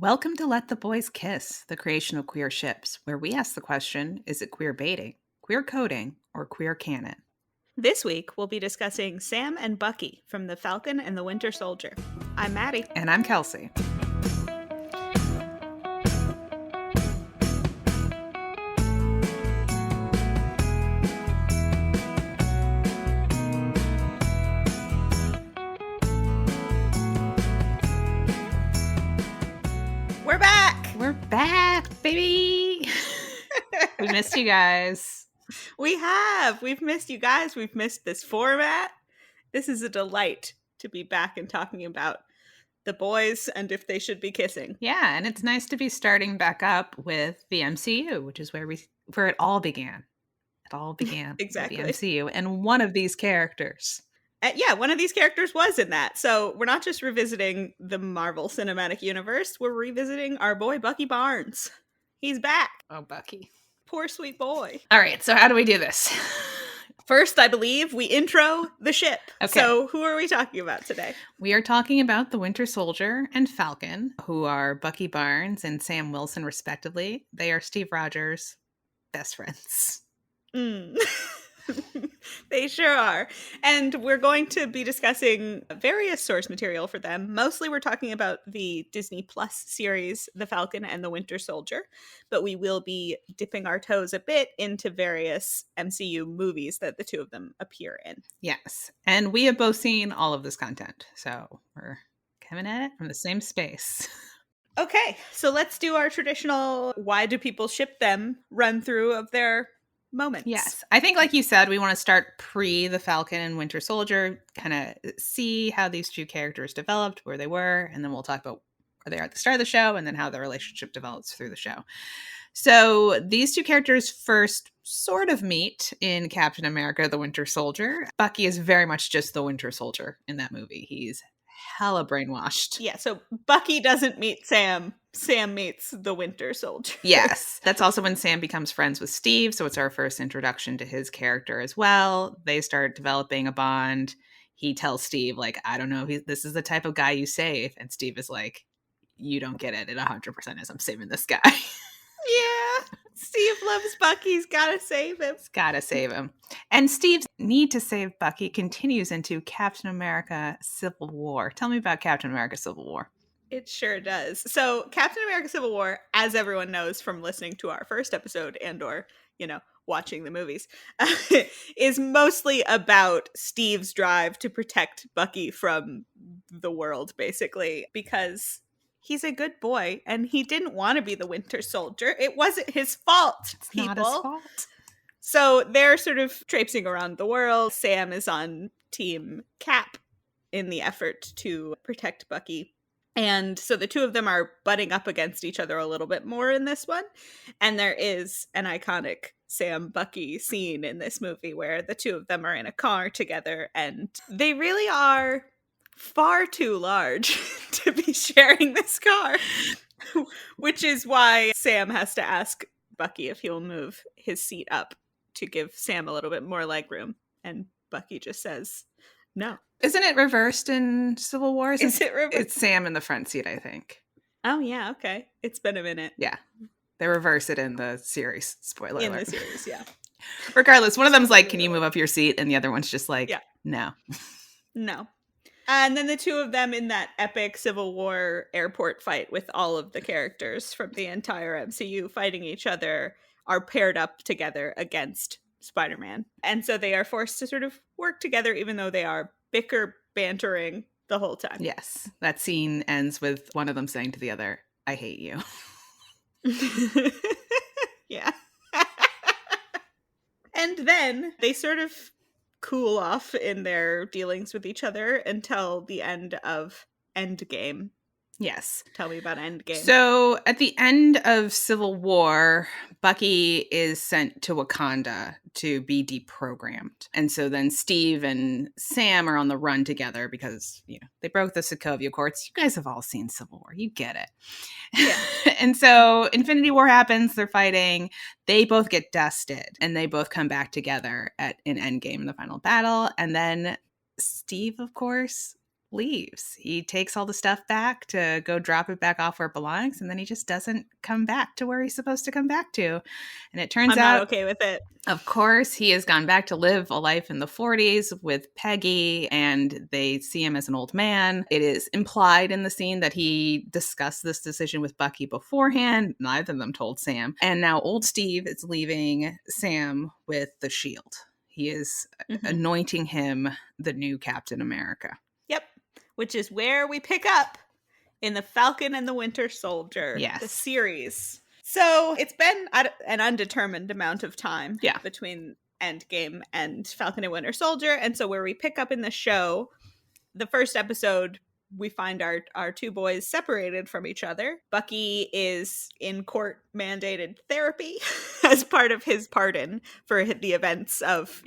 Welcome to Let the Boys Kiss, the creation of queer ships, where we ask the question, is it queer baiting, queer coding, or queer canon? This week, we'll be discussing Sam and Bucky from the Falcon and the Winter Soldier. I'm Maddie. And I'm Kelsey. We're back! We're back, baby! We missed you guys. We have! We've missed you guys. We've missed this format. This is a delight to be back and talking about the boys and if they should be kissing. Yeah, and it's nice to be starting back up with the MCU, which is where it all began. It all began Exactly. with the MCU, and one of these characters. Yeah, one of these characters was in that. So we're not just revisiting the Marvel Cinematic Universe, we're revisiting our boy Bucky Barnes. He's back. Oh, Bucky. Poor sweet boy. All right, so how do we do this? First, I believe we intro the ship. Okay. So who are we talking about today? We are talking about the Winter Soldier and Falcon, who are Bucky Barnes and Sam Wilson, respectively. They are Steve Rogers' best friends. They sure are. And we're going to be discussing various source material for them. Mostly we're talking about the Disney Plus series, The Falcon and the Winter Soldier. But we will be dipping our toes a bit into various MCU movies that the two of them appear in. Yes. And we have both seen all of this content. So we're coming at it from the same space. Okay, so let's do our traditional why do people ship them run through of their moments. Yes. I think, like you said, we want to start pre the Falcon and Winter Soldier, kind of see how these two characters developed, where they were, and then we'll talk about where they are at the start of the show and then how their relationship develops through the show. So these two characters first sort of meet in Captain America, the Winter Soldier. Bucky is very much just the Winter Soldier in that movie. He's hella brainwashed. Yeah, so Bucky doesn't meet Sam. Sam meets the Winter Soldier. Yes. That's also when Sam becomes friends with Steve. So it's our first introduction to his character as well. They start developing a bond. He tells Steve, like, I don't know, this is the type of guy you save. And Steve is like, you don't get it. It 100% is. I'm saving this guy. Yeah. Steve loves Bucky. He's gotta save him. He's gotta save him. And Steve's need to save Bucky continues into Captain America Civil War. Tell me about Captain America Civil War. It sure does. So Captain America Civil War, as everyone knows from listening to our first episode and or, watching the movies, is mostly about Steve's drive to protect Bucky from the world, basically, because he's a good boy and he didn't want to be the Winter Soldier. It wasn't his fault, It's people. not his fault. So they're sort of traipsing around the world. Sam is on Team Cap in the effort to protect Bucky. And so the two of them are butting up against each other a little bit more in this one. And there is an iconic Sam-Bucky scene in this movie where the two of them are in a car together and they really are far too large to be sharing this car, which is why Sam has to ask Bucky if he'll move his seat up to give Sam a little bit more legroom. And Bucky just says no. Isn't it reversed in Civil War? Is it reversed? It's Sam in the front seat, I think. Oh, yeah, okay. It's been a minute. Yeah. They reverse it in the series. Spoiler alert. In the series, yeah. Regardless, one of them's like, can you move up your seat? And the other one's just like, yeah. No. No. And then the two of them in that epic Civil War airport fight with all of the characters from the entire MCU fighting each other are paired up together against Spider-Man. And so they are forced to sort of work together even though they are bantering the whole time. Yes. That scene ends with one of them saying to the other, I hate you. Yeah. And then they sort of cool off in their dealings with each other until the end of Endgame. Yes. Tell me about Endgame. So at the end of Civil War, Bucky is sent to Wakanda to be deprogrammed. And so then Steve and Sam are on the run together because, they broke the Sokovia Accords. You guys have all seen Civil War. You get it. Yeah. And so Infinity War happens. They're fighting. They both get dusted and they both come back together in Endgame in the final battle. And then Steve, of course, leaves. He takes all the stuff back to go drop it back off where it belongs, and then he just doesn't come back to where he's supposed to come back to. And it turns I'm out, not okay with it. of course, he has gone back to live a life in the 40s with Peggy, and they see him as an old man. It is implied in the scene that he discussed this decision with Bucky beforehand. Neither of them told Sam. And now old Steve is leaving Sam with the shield. He is anointing him the new Captain America. Yep. Which is where we pick up in the Falcon and the Winter Soldier, the series. So it's been an undetermined amount of time between Endgame and Falcon and Winter Soldier. And so where we pick up in the show, the first episode, we find our two boys separated from each other. Bucky is in court-mandated therapy as part of his pardon for the events of,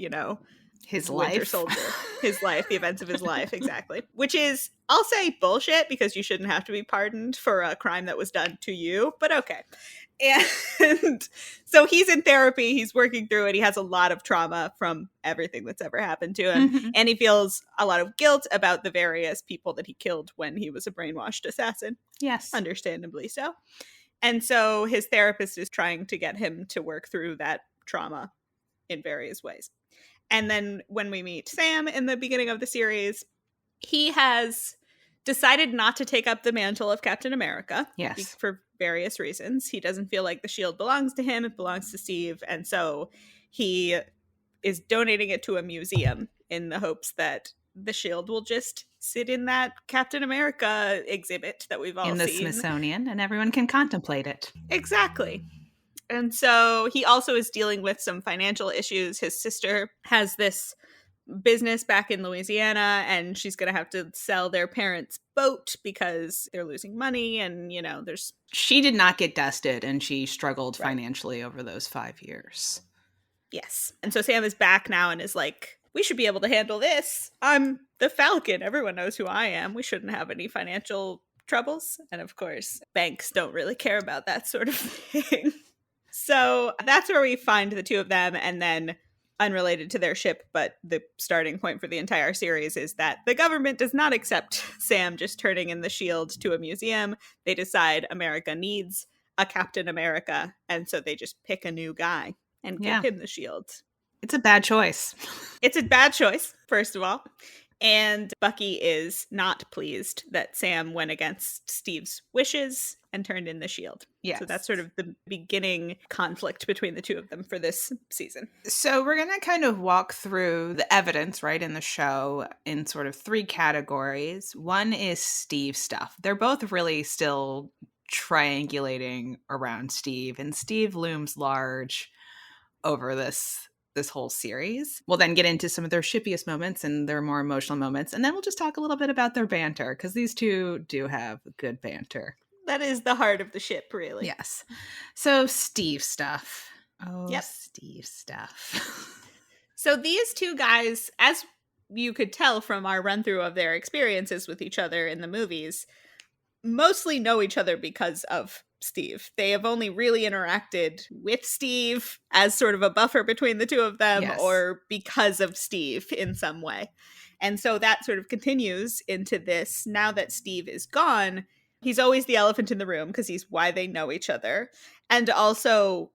his Winter life. Soldier. His life, the events of his life, exactly. Which is, I'll say, bullshit, because you shouldn't have to be pardoned for a crime that was done to you, but okay. And so he's in therapy, he's working through it, he has a lot of trauma from everything that's ever happened to him, and he feels a lot of guilt about the various people that he killed when he was a brainwashed assassin. Yes. Understandably so. And so his therapist is trying to get him to work through that trauma in various ways. And then when we meet Sam in the beginning of the series, he has decided not to take up the mantle of Captain America. Yes. For various reasons. He doesn't feel like the shield belongs to him. It belongs to Steve. And so he is donating it to a museum in the hopes that the shield will just sit in that Captain America exhibit that we've all seen. In the Smithsonian, and everyone can contemplate it. Exactly. And so he also is dealing with some financial issues. His sister has this business back in Louisiana, and she's going to have to sell their parents' boat because they're losing money, and, there's... She did not get dusted, and she struggled financially over those 5 years. Yes. And so Sam is back now and is like, we should be able to handle this. I'm the Falcon. Everyone knows who I am. We shouldn't have any financial troubles. And of course, banks don't really care about that sort of thing. So that's where we find the two of them. And then, unrelated to their ship, but the starting point for the entire series is that the government does not accept Sam just turning in the shield to a museum. They decide America needs a Captain America. And so they just pick a new guy and give him the shield. It's a bad choice. It's a bad choice, first of all. And Bucky is not pleased that Sam went against Steve's wishes and turned in the shield. Yes. So that's sort of the beginning conflict between the two of them for this season. So we're going to kind of walk through the evidence, right, in the show in sort of 3 categories. One is Steve stuff. They're both really still triangulating around Steve, and Steve looms large over this whole series. We'll then get into some of their shippiest moments and their more emotional moments, and then we'll just talk a little bit about their banter, because these two do have good banter. That is the heart of the ship, really. Yes. So Steve stuff. Oh, yep. Steve stuff. So these two guys, as you could tell from our run-through of their experiences with each other in the movies, mostly know each other because of Steve. They have only really interacted with Steve as sort of a buffer between the two of them, or because of Steve in some way. And so that sort of continues into this. Now that Steve is gone, he's always the elephant in the room because he's why they know each other. And also,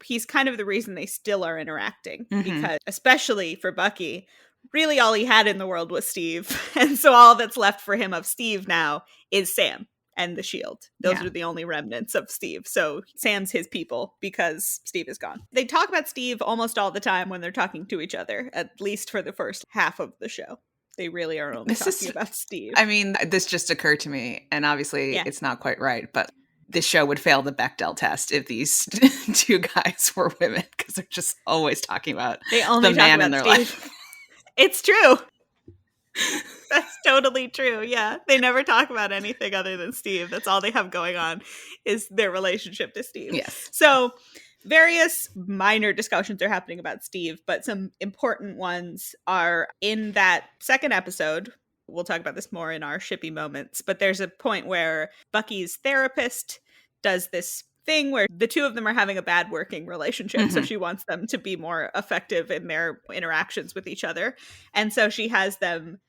he's kind of the reason they still are interacting, because especially for Bucky, really all he had in the world was Steve. And so all that's left for him of Steve now is Sam and the shield. Those are the only remnants of Steve. So Sam's his people because Steve is gone. They talk about Steve almost all the time when they're talking to each other, at least for the first half of the show. They really are only talking about Steve. I mean, this just occurred to me, and obviously it's not quite right, but this show would fail the Bechdel test if these two guys were women, because they're just always talking about the man in their life. It's true. That's totally true. Yeah. They never talk about anything other than Steve. That's all they have going on is their relationship to Steve. Yes. So various minor discussions are happening about Steve, but some important ones are in that second episode. We'll talk about this more in our shippy moments, but there's a point where Bucky's therapist does this thing where the two of them are having a bad working relationship. So she wants them to be more effective in their interactions with each other. And so she has them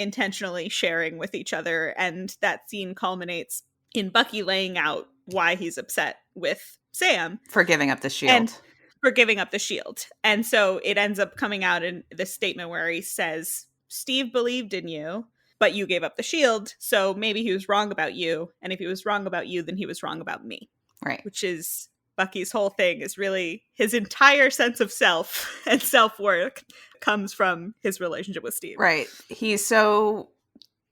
intentionally sharing with each other. And that scene culminates in Bucky laying out why he's upset with Sam for giving up the shield. and for giving up the shield. And so it ends up coming out in this statement where he says, Steve believed in you, but you gave up the shield, so maybe he was wrong about you. And if he was wrong about you, then he was wrong about me. Right. Which is Bucky's whole thing, is really his entire sense of self and self-worth comes from his relationship with Steve. Right. He's so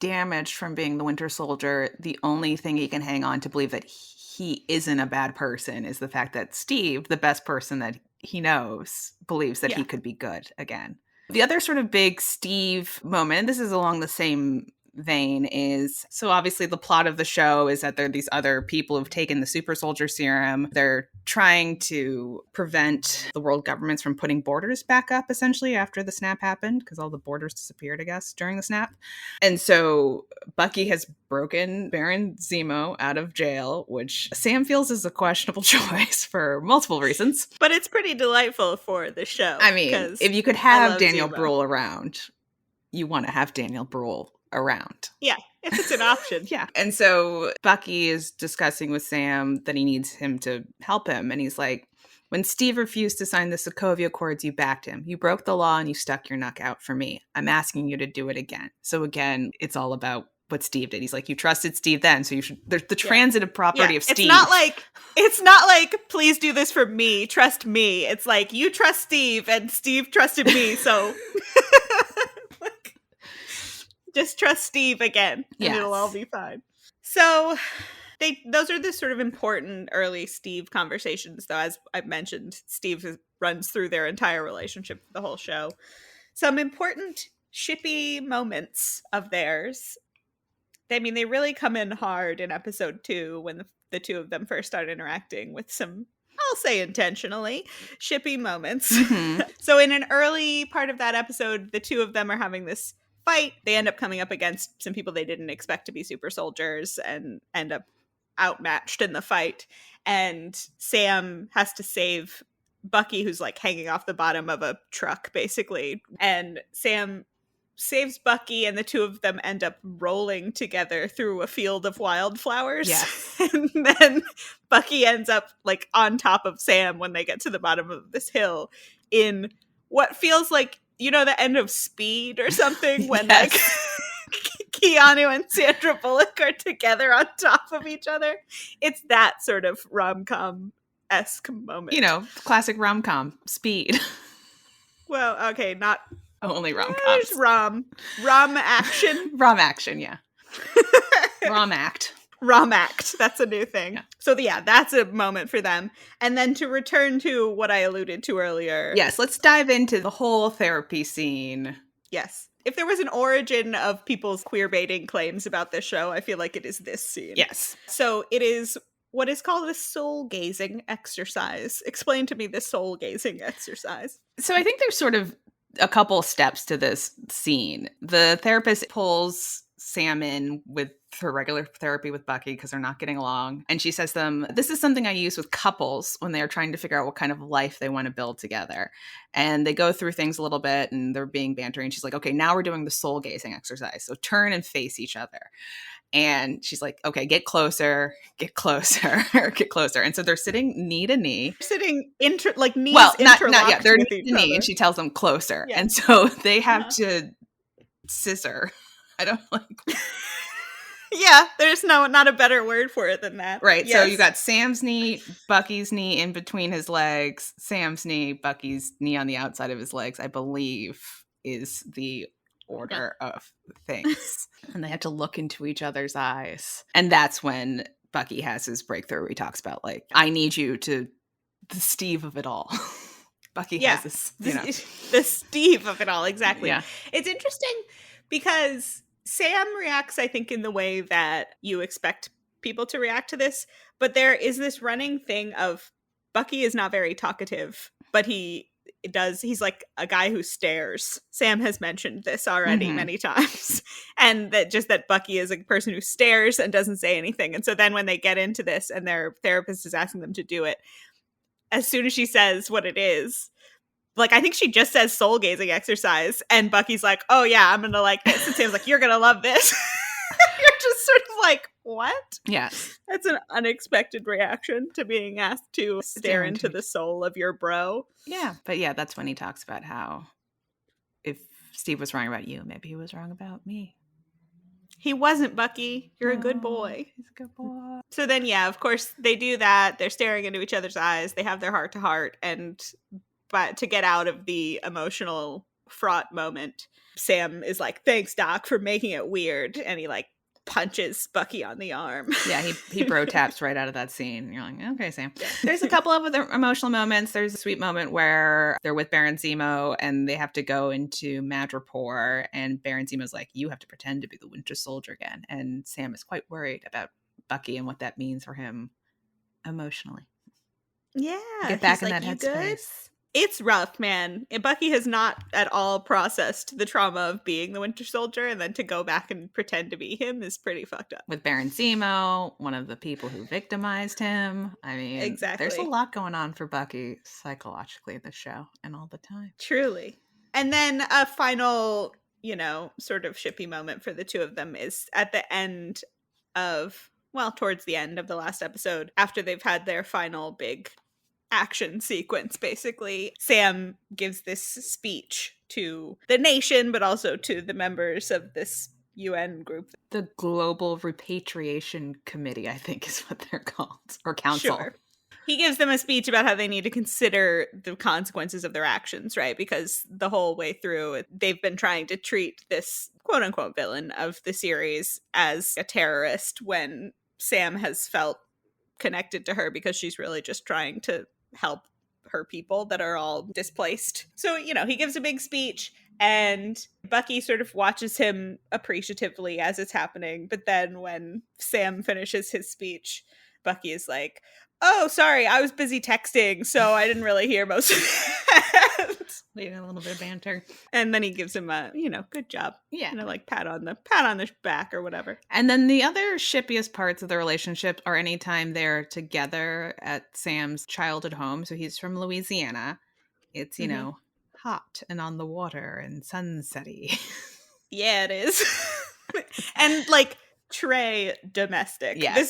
damaged from being the Winter Soldier. The only thing he can hang on to believe that he isn't a bad person is the fact that Steve, the best person that he knows, believes that he could be good again. The other sort of big Steve moment, and this is along the same vein, is so obviously the plot of the show is that there are these other people who've taken the super soldier serum. They're trying to prevent the world governments from putting borders back up, essentially, after the snap happened, because all the borders disappeared, I guess, during the snap. And so Bucky has broken Baron Zemo out of jail, which Sam feels is a questionable choice for multiple reasons. But it's pretty delightful for the show. I mean, if you could have Daniel Zemo. Bruhl around, you want to have Daniel Bruhl around. Yeah, if it's an option. Yeah. And so Bucky is discussing with Sam that he needs him to help him. And he's like, when Steve refused to sign the Sokovia Accords, you backed him. You broke the law and you stuck your neck out for me. I'm asking you to do it again. So again, it's all about what Steve did. He's like, you trusted Steve then, so you should. There's the transitive property of Steve. It's not like, please do this for me. Trust me. It's like, you trust Steve and Steve trusted me. So just trust Steve again, and it'll all be fine. So those are the sort of important early Steve conversations, though. As I've mentioned, Steve runs through their entire relationship the whole show. Some important shippy moments of theirs. I mean, they really come in hard in episode 2 when the two of them first start interacting with some, I'll say intentionally, shippy moments. Mm-hmm. So in an early part of that episode, the two of them are having this fight. They end up coming up against some people they didn't expect to be super soldiers and end up outmatched in the fight. And Sam has to save Bucky, who's like hanging off the bottom of a truck, basically. And Sam saves Bucky, and the two of them end up rolling together through a field of wildflowers. Yes. And then Bucky ends up like on top of Sam when they get to the bottom of this hill in what feels like, you know, the end of Speed or something, when like Keanu and Sandra Bullock are together on top of each other. It's that sort of rom-com-esque moment. You know, classic rom-com, Speed. Well, okay, not only rom-coms. There's rom action. Rom action, yeah. Rom act. Rom act. That's a new thing. Yeah. So yeah, that's a moment for them. And then to return to what I alluded to earlier. Yes, let's dive into the whole therapy scene. Yes. If there was an origin of people's queer baiting claims about this show, I feel like it is this scene. Yes. So it is what is called a soul gazing exercise. Explain to me the soul gazing exercise. So I think there's sort of a couple steps to this scene. The therapist pulls Sam in with her regular therapy with Bucky because they're not getting along. And she says to them, this is something I use with couples when they're trying to figure out what kind of life they want to build together. And they go through things a little bit and they're being bantery. And she's like, okay, now we're doing the soul gazing exercise. So turn and face each other. And she's like, okay, get closer, get closer, get closer. And so they're sitting knee to knee. Sitting knees not yet. They're knee to knee, and she tells them closer. Yeah. And so they have to scissor. I don't like. Yeah, there's not a better word for it than that. Right. Yes. So you got Sam's knee, Bucky's knee in between his legs, Sam's knee, Bucky's knee on the outside of his legs, I believe is the order of things. And they have to look into each other's eyes. And that's when Bucky has his breakthrough where he talks about, like, I need you to the Steve of it all. Bucky has this, you know. The Steve of it all, exactly. Yeah. It's interesting because Sam reacts, I think, in the way that you expect people to react to this. But there is this running thing of Bucky is not very talkative, but he's like a guy who stares. Sam has mentioned this already many times. And that Bucky is a person who stares and doesn't say anything. And so then when they get into this and their therapist is asking them to do it, as soon as she says what it is, like, I think she just says soul gazing exercise, and Bucky's like, oh yeah, I'm gonna like this. And Sam's like, you're gonna love this. You're just sort of like, what? Yes. That's an unexpected reaction to being asked to stare into the soul of your bro. Yeah, but yeah, that's when he talks about how if Steve was wrong about you, maybe he was wrong about me. He wasn't, Bucky. You're a good boy. He's a good boy. So then, yeah, of course, they do that. They're staring into each other's eyes. They have their heart to heart. But to get out of the emotional fraught moment, Sam is like, thanks, Doc, for making it weird. And he like punches Bucky on the arm. Yeah, he bro taps right out of that scene. You're like, okay, Sam. There's a couple of other emotional moments. There's a sweet moment where they're with Baron Zemo and they have to go into Madripoor, and Baron Zemo's like, you have to pretend to be the Winter Soldier again. And Sam is quite worried about Bucky and what that means for him emotionally. Yeah. Get back in that headspace. It's rough, man. Bucky has not at all processed the trauma of being the Winter Soldier, and then to go back and pretend to be him is pretty fucked up. With Baron Zemo, one of the people who victimized him. I mean, exactly. There's a lot going on for Bucky psychologically this show and all the time. Truly. And then a final, sort of shippy moment for the two of them is at the end of, towards the end of the last episode, after they've had their final big action sequence. Basically, Sam gives this speech to the nation, but also to the members of this UN group. The Global Repatriation Committee, I think is what they're called, or council. Sure. He gives them a speech about how they need to consider the consequences of their actions, right? Because the whole way through, they've been trying to treat this quote-unquote villain of the series as a terrorist when Sam has felt connected to her because she's really just trying to help her people that are all displaced. So, he gives a big speech and Bucky sort of watches him appreciatively as it's happening. But then when Sam finishes his speech, Bucky is like, oh, sorry, I was busy texting, so I didn't really hear most of that. Leaving a little bit of banter. And then he gives him a, good job. Yeah. Like pat on the back or whatever. And then the other shippiest parts of the relationship are anytime they're together at Sam's childhood home. So he's from Louisiana. It's, hot and on the water and sunsetty. Yeah, it is. And like Trey domestic. Yeah.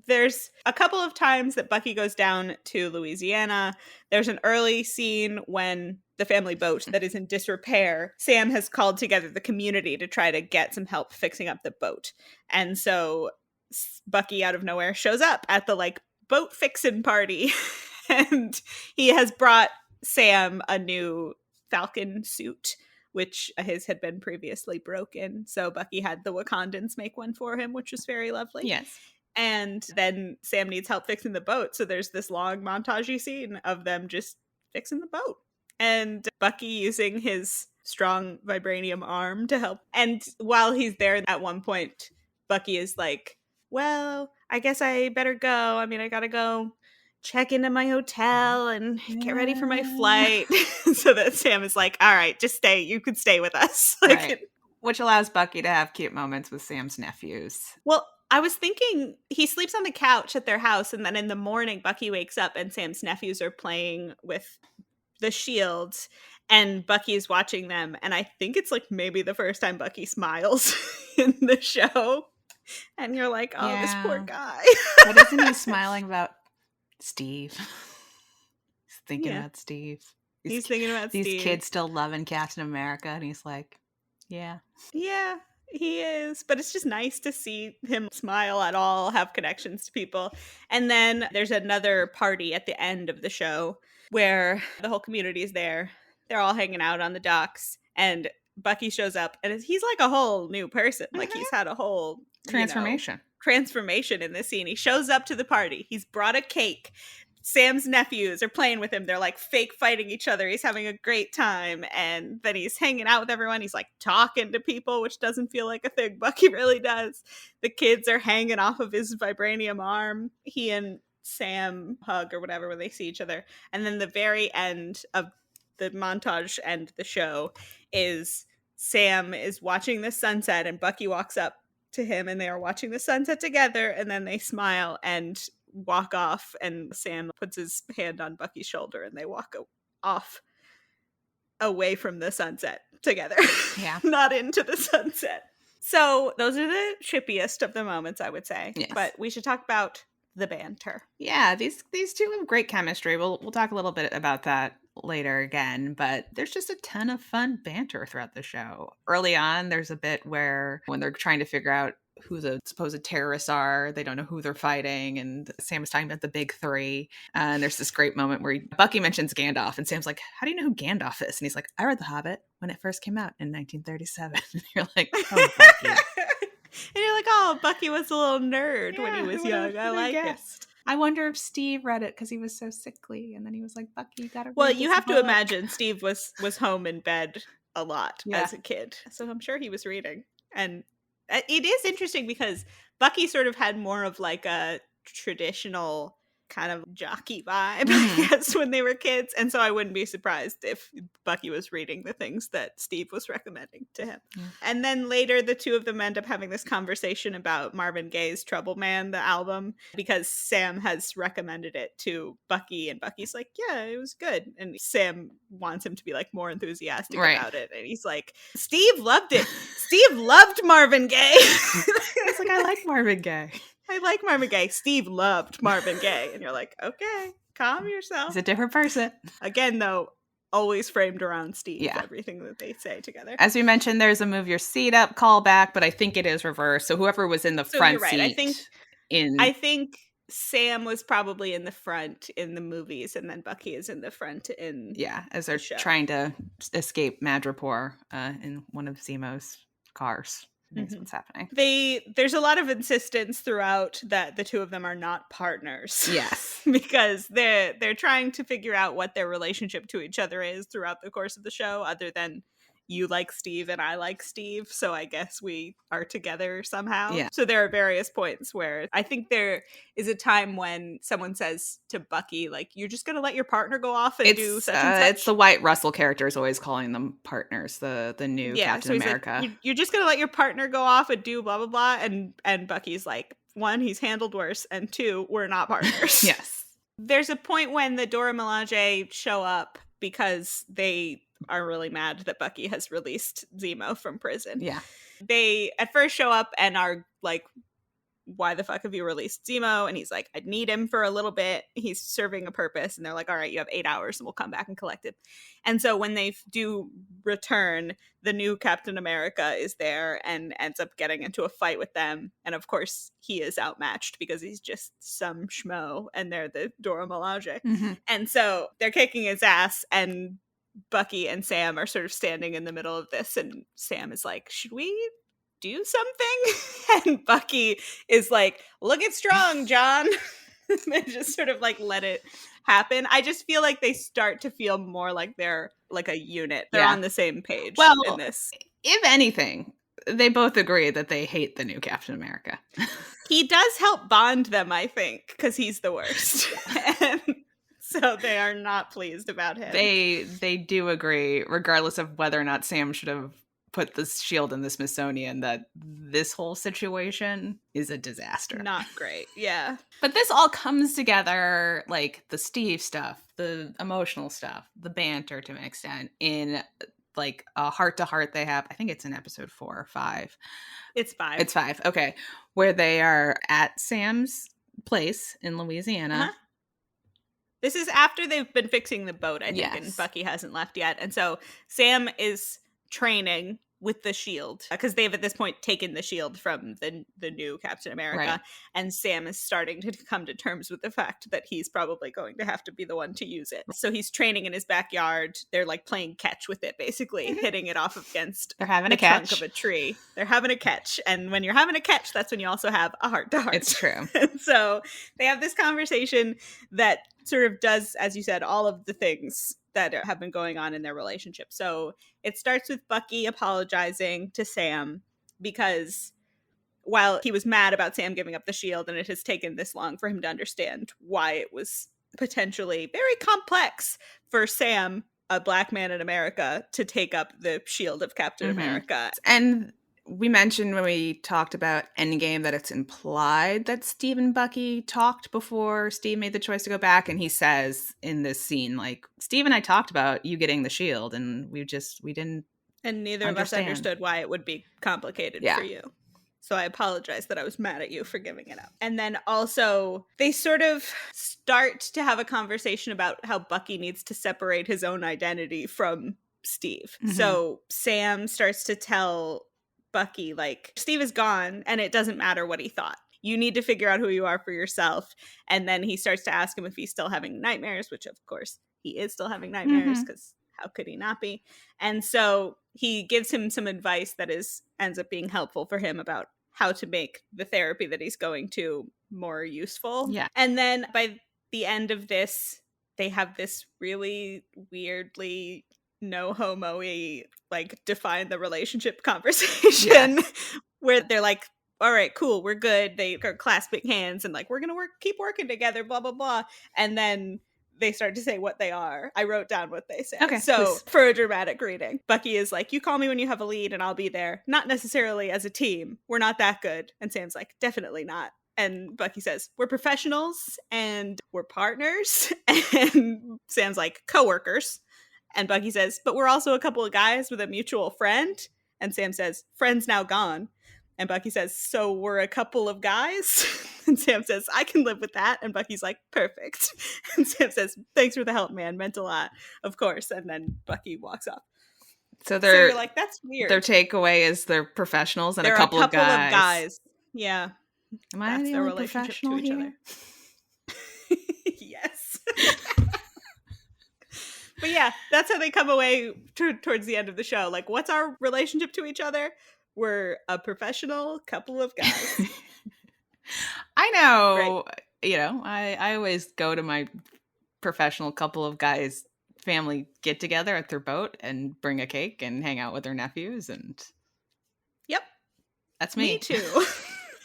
There's a couple of times that Bucky goes down to Louisiana. There's an early scene when the family boat that is in disrepair, Sam has called together the community to try to get some help fixing up the boat. And so Bucky out of nowhere shows up at the like boat fixing party and he has brought Sam a new Falcon suit, which his had been previously broken. So Bucky had the Wakandans make one for him, which was very lovely. Yes. And then Sam needs help fixing the boat. So there's this long montagey scene of them just fixing the boat. And Bucky using his strong vibranium arm to help. And while he's there at one point, Bucky is like, well, I guess I better go. I mean, I gotta go check into my hotel and get ready for my flight. So that Sam is like, all right, just stay. You could stay with us. Like, right. Which allows Bucky to have cute moments with Sam's nephews. Well, I was thinking he sleeps on the couch at their house, and then in the morning, Bucky wakes up and Sam's nephews are playing with the shields, and Bucky is watching them. And I think it's like maybe the first time Bucky smiles in the show. And you're like, oh, this poor guy. But isn't he smiling about Steve? He's thinking about Steve. He's thinking about Steve. These kids still loving Captain America, and he's like, yeah. Yeah, he is. But it's just nice to see him smile at all, have connections to people. And then there's another party at the end of the show where the whole community is there. They're all hanging out on the docks, and Bucky shows up, and he's like a whole new person. Like he's had a whole transformation in this scene. He shows up to the party. He's brought a cake. Sam's nephews are playing with him. They're like fake fighting each other. He's having a great time. And then he's hanging out with everyone. He's like talking to people, which doesn't feel like a thing Bucky really does. The kids are hanging off of his vibranium arm. He and Sam hug or whatever when they see each other. And then the very end of the montage and the show is Sam is watching the sunset and Bucky walks up to him and they are watching the sunset together, and then they smile and walk off, and Sam puts his hand on Bucky's shoulder and they walk off away from the sunset together. Yeah. Not into the sunset. So those are the shippiest of the moments, I would say. Yes. But we should talk about the banter. Yeah, these two have great chemistry. We'll talk a little bit about that later again, but there's just a ton of fun banter throughout the show. Early on, there's a bit where when they're trying to figure out who the supposed terrorists are, they don't know who they're fighting, and Sam is talking about the big three. And there's this great moment where Bucky mentions Gandalf, and Sam's like, "How do you know who Gandalf is?" And he's like, "I read The Hobbit when it first came out in 1937." And you're like, "Oh, Bucky." And you're like, "Oh, Bucky was a little nerd when he was young. I like it." I wonder if Steve read it because he was so sickly, and then he was like, "Bucky, you gotta read Well, this you have to book." imagine Steve was home in bed a lot Yeah. as a kid, so I'm sure he was reading. And it is interesting because Bucky sort of had more of like a traditional kind of jockey vibe, I guess, when they were kids. And so I wouldn't be surprised if Bucky was reading the things that Steve was recommending to him. Yeah. And then later, the two of them end up having this conversation about Marvin Gaye's Trouble Man, the album, because Sam has recommended it to Bucky, and Bucky's like, "Yeah, it was good." And Sam wants him to be like more enthusiastic about it. And he's like, "Steve loved it. Steve loved Marvin Gaye." He's like, "I like Marvin Gaye. I like Marvin Gaye. Steve loved Marvin Gaye." And you're like, okay, calm yourself. He's a different person. Again, though, always framed around Steve, Yeah. everything that they say together. As we mentioned, there's a move your seat up callback, but I think it is reversed. So whoever was in the front you're right. seat. I think Sam was probably in the front in the movies, and then Bucky is in the front in as they're trying to escape Madripoor in one of Zemo's cars. That's what's happening. There's a lot of insistence throughout that the two of them are not partners. Yes. Because they're trying to figure out what their relationship to each other is throughout the course of the show, other than you like Steve and I like Steve, so I guess we are together somehow. Yeah. So there are various points where I think there is a time when someone says to Bucky, like, "You're just going to let your partner go off and do such and such?" It's the White Russell character is always calling them partners, the new Captain America. Like, "You're just going to let your partner go off and do blah, blah, blah." And Bucky's like, one, he's handled worse, and two, we're not partners. Yes. There's a point when the Dora Milaje show up because they are really mad that Bucky has released Zemo from prison. Yeah. They at first show up and are like, "Why the fuck have you released Zemo?" And he's like, "I'd need him for a little bit. He's serving a purpose." And they're like, "All right, you have 8 hours and we'll come back and collect it." And so when they do return, the new Captain America is there and ends up getting into a fight with them. And of course, he is outmatched because he's just some schmo and they're the Dora Milaje. And so they're kicking his ass, and Bucky and Sam are sort of standing in the middle of this, and Sam is like, "Should we do something?" And Bucky is like, "Look it strong, John." They just sort of like let it happen. I just feel like they start to feel more like they're like a unit. They're on the same page in this. If anything, they both agree that they hate the new Captain America. He does help bond them, I think, because he's the worst. And so they are not pleased about him. They do agree, regardless of whether or not Sam should have put this shield in the Smithsonian, that this whole situation is a disaster. Not great, yeah. But this all comes together, like the Steve stuff, the emotional stuff, the banter to an extent, in like a heart-to-heart they have. I think it's in episode 4 or 5. It's 5. It's 5, okay. Where they are at Sam's place in Louisiana. This is after they've been fixing the boat, I think, Yes. and Bucky hasn't left yet. And so Sam is training with the shield because they've at this point taken the shield from the new Captain America. Right. And Sam is starting to come to terms with the fact that he's probably going to have to be the one to use it. So he's training in his backyard. They're like playing catch with it, basically, hitting it off against They're having the a catch. trunk of a tree. They're having a catch. And when you're having a catch, that's when you also have a heart-to-heart. It's true. And so they have this conversation that sort of does, as you said, all of the things that have been going on in their relationship. So it starts with Bucky apologizing to Sam because while he was mad about Sam giving up the shield, and it has taken this long for him to understand why it was potentially very complex for Sam, a black man in America, to take up the shield of Captain America. And We mentioned when we talked about Endgame that it's implied that Steve and Bucky talked before Steve made the choice to go back. And he says in this scene, like, Steve and I talked about you getting the shield, and we didn't And neither of us understand. understood why it would be complicated for you. So I apologize that I was mad at you for giving it up. And then also, they sort of start to have a conversation about how Bucky needs to separate his own identity from Steve. Mhm. So Sam starts to tell Bucky, like, Steve is gone and it doesn't matter what he thought. You need to figure out who you are for yourself. And then he starts to ask him if he's still having nightmares, which of course he is still having nightmares, because how could he not be? And so he gives him some advice that ends up being helpful for him about how to make the therapy that he's going to more useful. Yeah. And then by the end of this, they have this really weirdly no homo-y, like, define the relationship conversation where they're like, all right, cool, we're good. They are clasping hands and like, we're gonna keep working together, blah blah blah. And then they start to say what they are. I wrote down what they say. Okay, so please. for a dramatic reading, Bucky is like, you call me when you have a lead and I'll be there. Not necessarily as a team. We're not that good. And Sam's like, definitely not. And Bucky says, we're professionals and we're partners. And Sam's like, coworkers. And Bucky says, but we're also a couple of guys with a mutual friend. And Sam says, friend's now gone. And Bucky says, so we're a couple of guys? And Sam says, I can live with that. And Bucky's like, perfect. And Sam says, thanks for the help, man. Meant a lot. Of course. And then Bucky walks off. So you're like, that's weird. Their takeaway is they're professionals and they're a couple of guys. Yeah. Am I That's the their only relationship professional to each here? other. Yes. But yeah, that's how they come away towards the end of the show. Like, what's our relationship to each other? We're a professional couple of guys. I know. Right. You know, I always go to my professional couple of guys family get together at their boat and bring a cake and hang out with their nephews, and yep, that's me. Me too.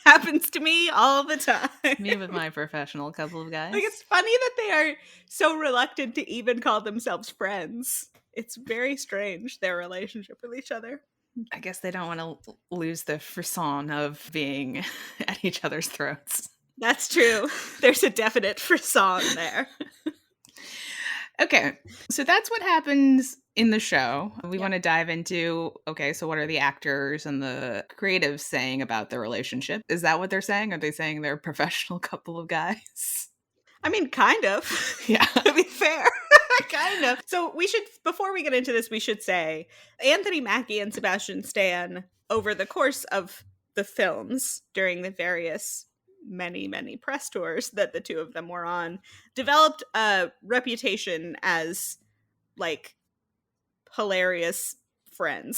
Happens to me all the time. Me with my professional couple of guys. Like, it's funny that they are so reluctant to even call themselves friends. It's very strange, their relationship with each other. I guess they don't want to lose the frisson of being at each other's throats. That's true. There's a definite frisson there. Okay, so that's what happens in the show. We want to dive into, okay, so what are the actors and the creatives saying about their relationship? Is that what they're saying? Are they saying they're a professional couple of guys? I mean, kind of. Yeah. To be fair. Kind of. So we should, before we get into this, we should say Anthony Mackie and Sebastian Stan, over the course of the films, during the various many press tours that the two of them were on, developed a reputation as, like, hilarious friends.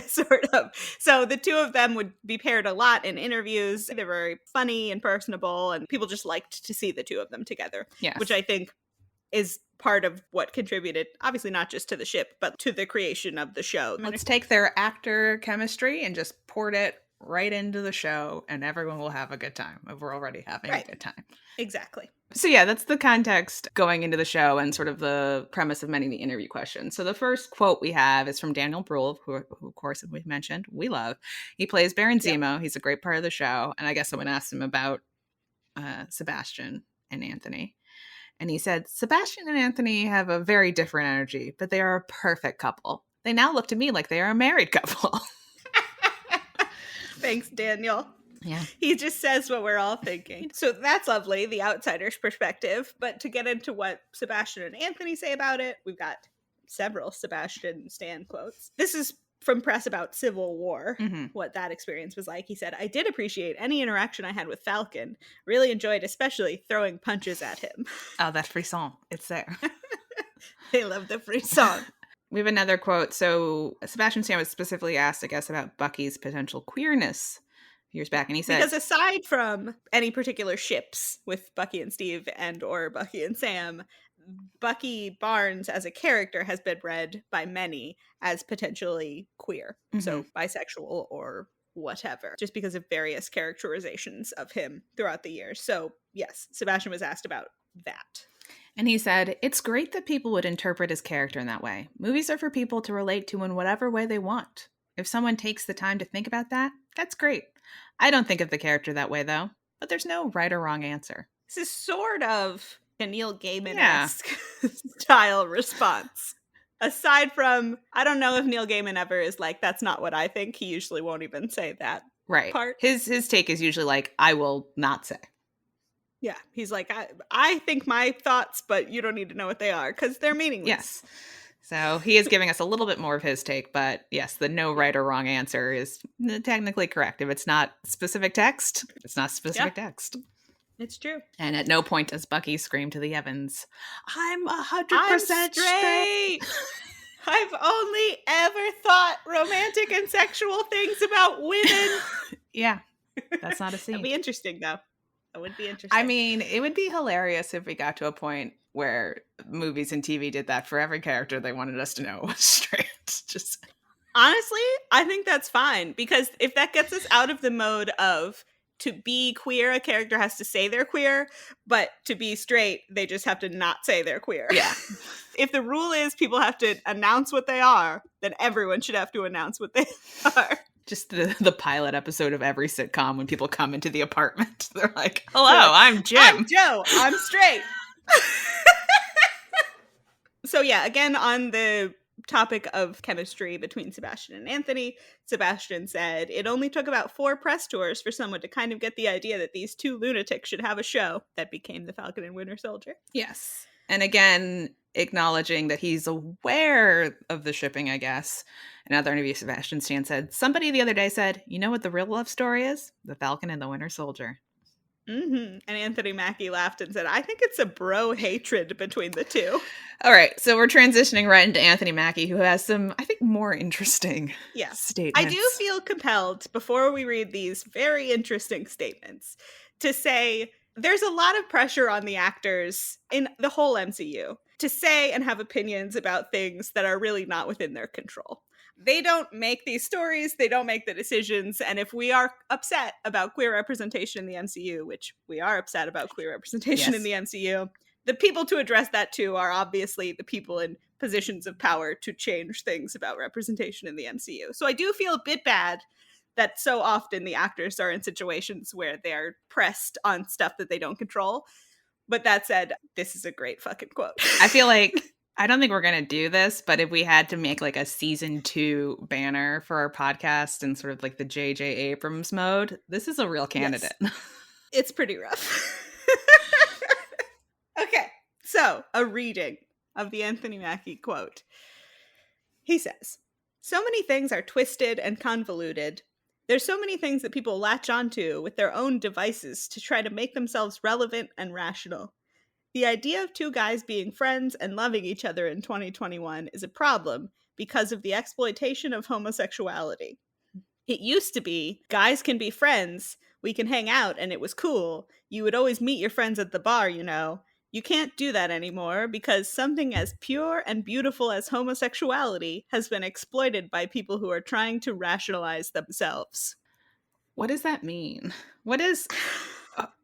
Sort of. So the two of them would be paired a lot in interviews. They're very funny and personable, and people just liked to see the two of them together. Yes. Which I think is part of what contributed, obviously not just to the ship, but to the creation of the show. Let's take their actor chemistry and just port it right into the show, and everyone will have a good time. We're already having a good time. Exactly. So yeah, that's the context going into the show and sort of the premise of many of the interview questions. So the first quote we have is from Daniel Bruhl, who of course we've mentioned, we love. He plays Baron Zemo. Yep. He's a great part of the show. And I guess someone asked him about Sebastian and Anthony. And he said, Sebastian and Anthony have a very different energy, but they are a perfect couple. They now look to me like they are a married couple. Thanks, Daniel. Yeah. He just says what we're all thinking. So that's lovely, the outsider's perspective. But to get into what Sebastian and Anthony say about it, we've got several Sebastian Stan quotes. This is from press about Civil War, what that experience was like. He said, I did appreciate any interaction I had with Falcon. Really enjoyed especially throwing punches at him. Oh, that frisson. It's there. They love the frisson. We have another quote. So Sebastian Stan was specifically asked, I guess, about Bucky's potential queerness years back. And he said, because aside from any particular ships with Bucky and Steve and or Bucky and Sam, Bucky Barnes as a character has been read by many as potentially queer. So bisexual or whatever, just because of various characterizations of him throughout the years. So yes, Sebastian was asked about that. And he said, it's great that people would interpret his character in that way. Movies are for people to relate to in whatever way they want. If someone takes the time to think about that, that's great. I don't think of the character that way, though, but there's no right or wrong answer. This is sort of a Neil Yeah. Gaiman-esque style response. Aside from, I don't know if Neil Gaiman ever is like, that's not what I think. He usually won't even say that Right. part. His take is usually like, I will not say. Yeah. He's like, I think my thoughts, but you don't need to know what they are because they're meaningless. Yes. So he is giving us a little bit more of his take, but yes, the no right or wrong answer is technically correct. If it's not specific text, it's not specific text. It's true. And at no point does Bucky scream to the heavens, I'm 100% I'm straight. I've only ever thought romantic and sexual things about women. Yeah, that's not a scene. That'd be interesting, though. That would be interesting. I mean, it would be hilarious if we got to a point where movies and TV did that for every character they wanted us to know was straight. Just honestly, I think that's fine, because if that gets us out of the mode of to be queer, a character has to say they're queer, but to be straight, they just have to not say they're queer. Yeah. If the rule is people have to announce what they are, then everyone should have to announce what they are. Just the pilot episode of every sitcom when people come into the apartment. They're like, hello, I'm Jim. I'm Joe. I'm straight. So yeah, again, on the topic of chemistry between Sebastian and Anthony, Sebastian said, it only took about 4 press tours for someone to kind of get the idea that these 2 lunatics should have a show that became the Falcon and Winter Soldier. Yes. And again, acknowledging that he's aware of the shipping, I guess. Another interview, Sebastian Stan said, somebody the other day said, you know what the real love story is? The Falcon and the Winter Soldier. Mm-hmm. And Anthony Mackie laughed and said, I think it's a bro hatred between the two. All right, so we're transitioning right into Anthony Mackie, who has some, I think, more interesting statements. I do feel compelled, before we read these very interesting statements, to say there's a lot of pressure on the actors in the whole MCU to say and have opinions about things that are really not within their control. They don't make these stories, they don't make the decisions, and if we are upset about queer representation in the MCU, which we are upset about queer representation in the MCU, the people to address that to are obviously the people in positions of power to change things about representation in the MCU. So I do feel a bit bad that so often the actors are in situations where they're pressed on stuff that they don't control. But that said, this is a great fucking quote. I feel like, I don't think we're going to do this, but if we had to make like a season 2 banner for our podcast in sort of like the J.J. Abrams mode, this is a real candidate. Yes. It's pretty rough. Okay, so a reading of the Anthony Mackie quote. He says, so many things are twisted and convoluted. There's so many things that people latch onto with their own devices to try to make themselves relevant and rational. The idea of 2 guys being friends and loving each other in 2021 is a problem because of the exploitation of homosexuality. It used to be, guys can be friends, we can hang out, and it was cool. You would always meet your friends at the bar, you know. You can't do that anymore because something as pure and beautiful as homosexuality has been exploited by people who are trying to rationalize themselves. What does that mean? What is...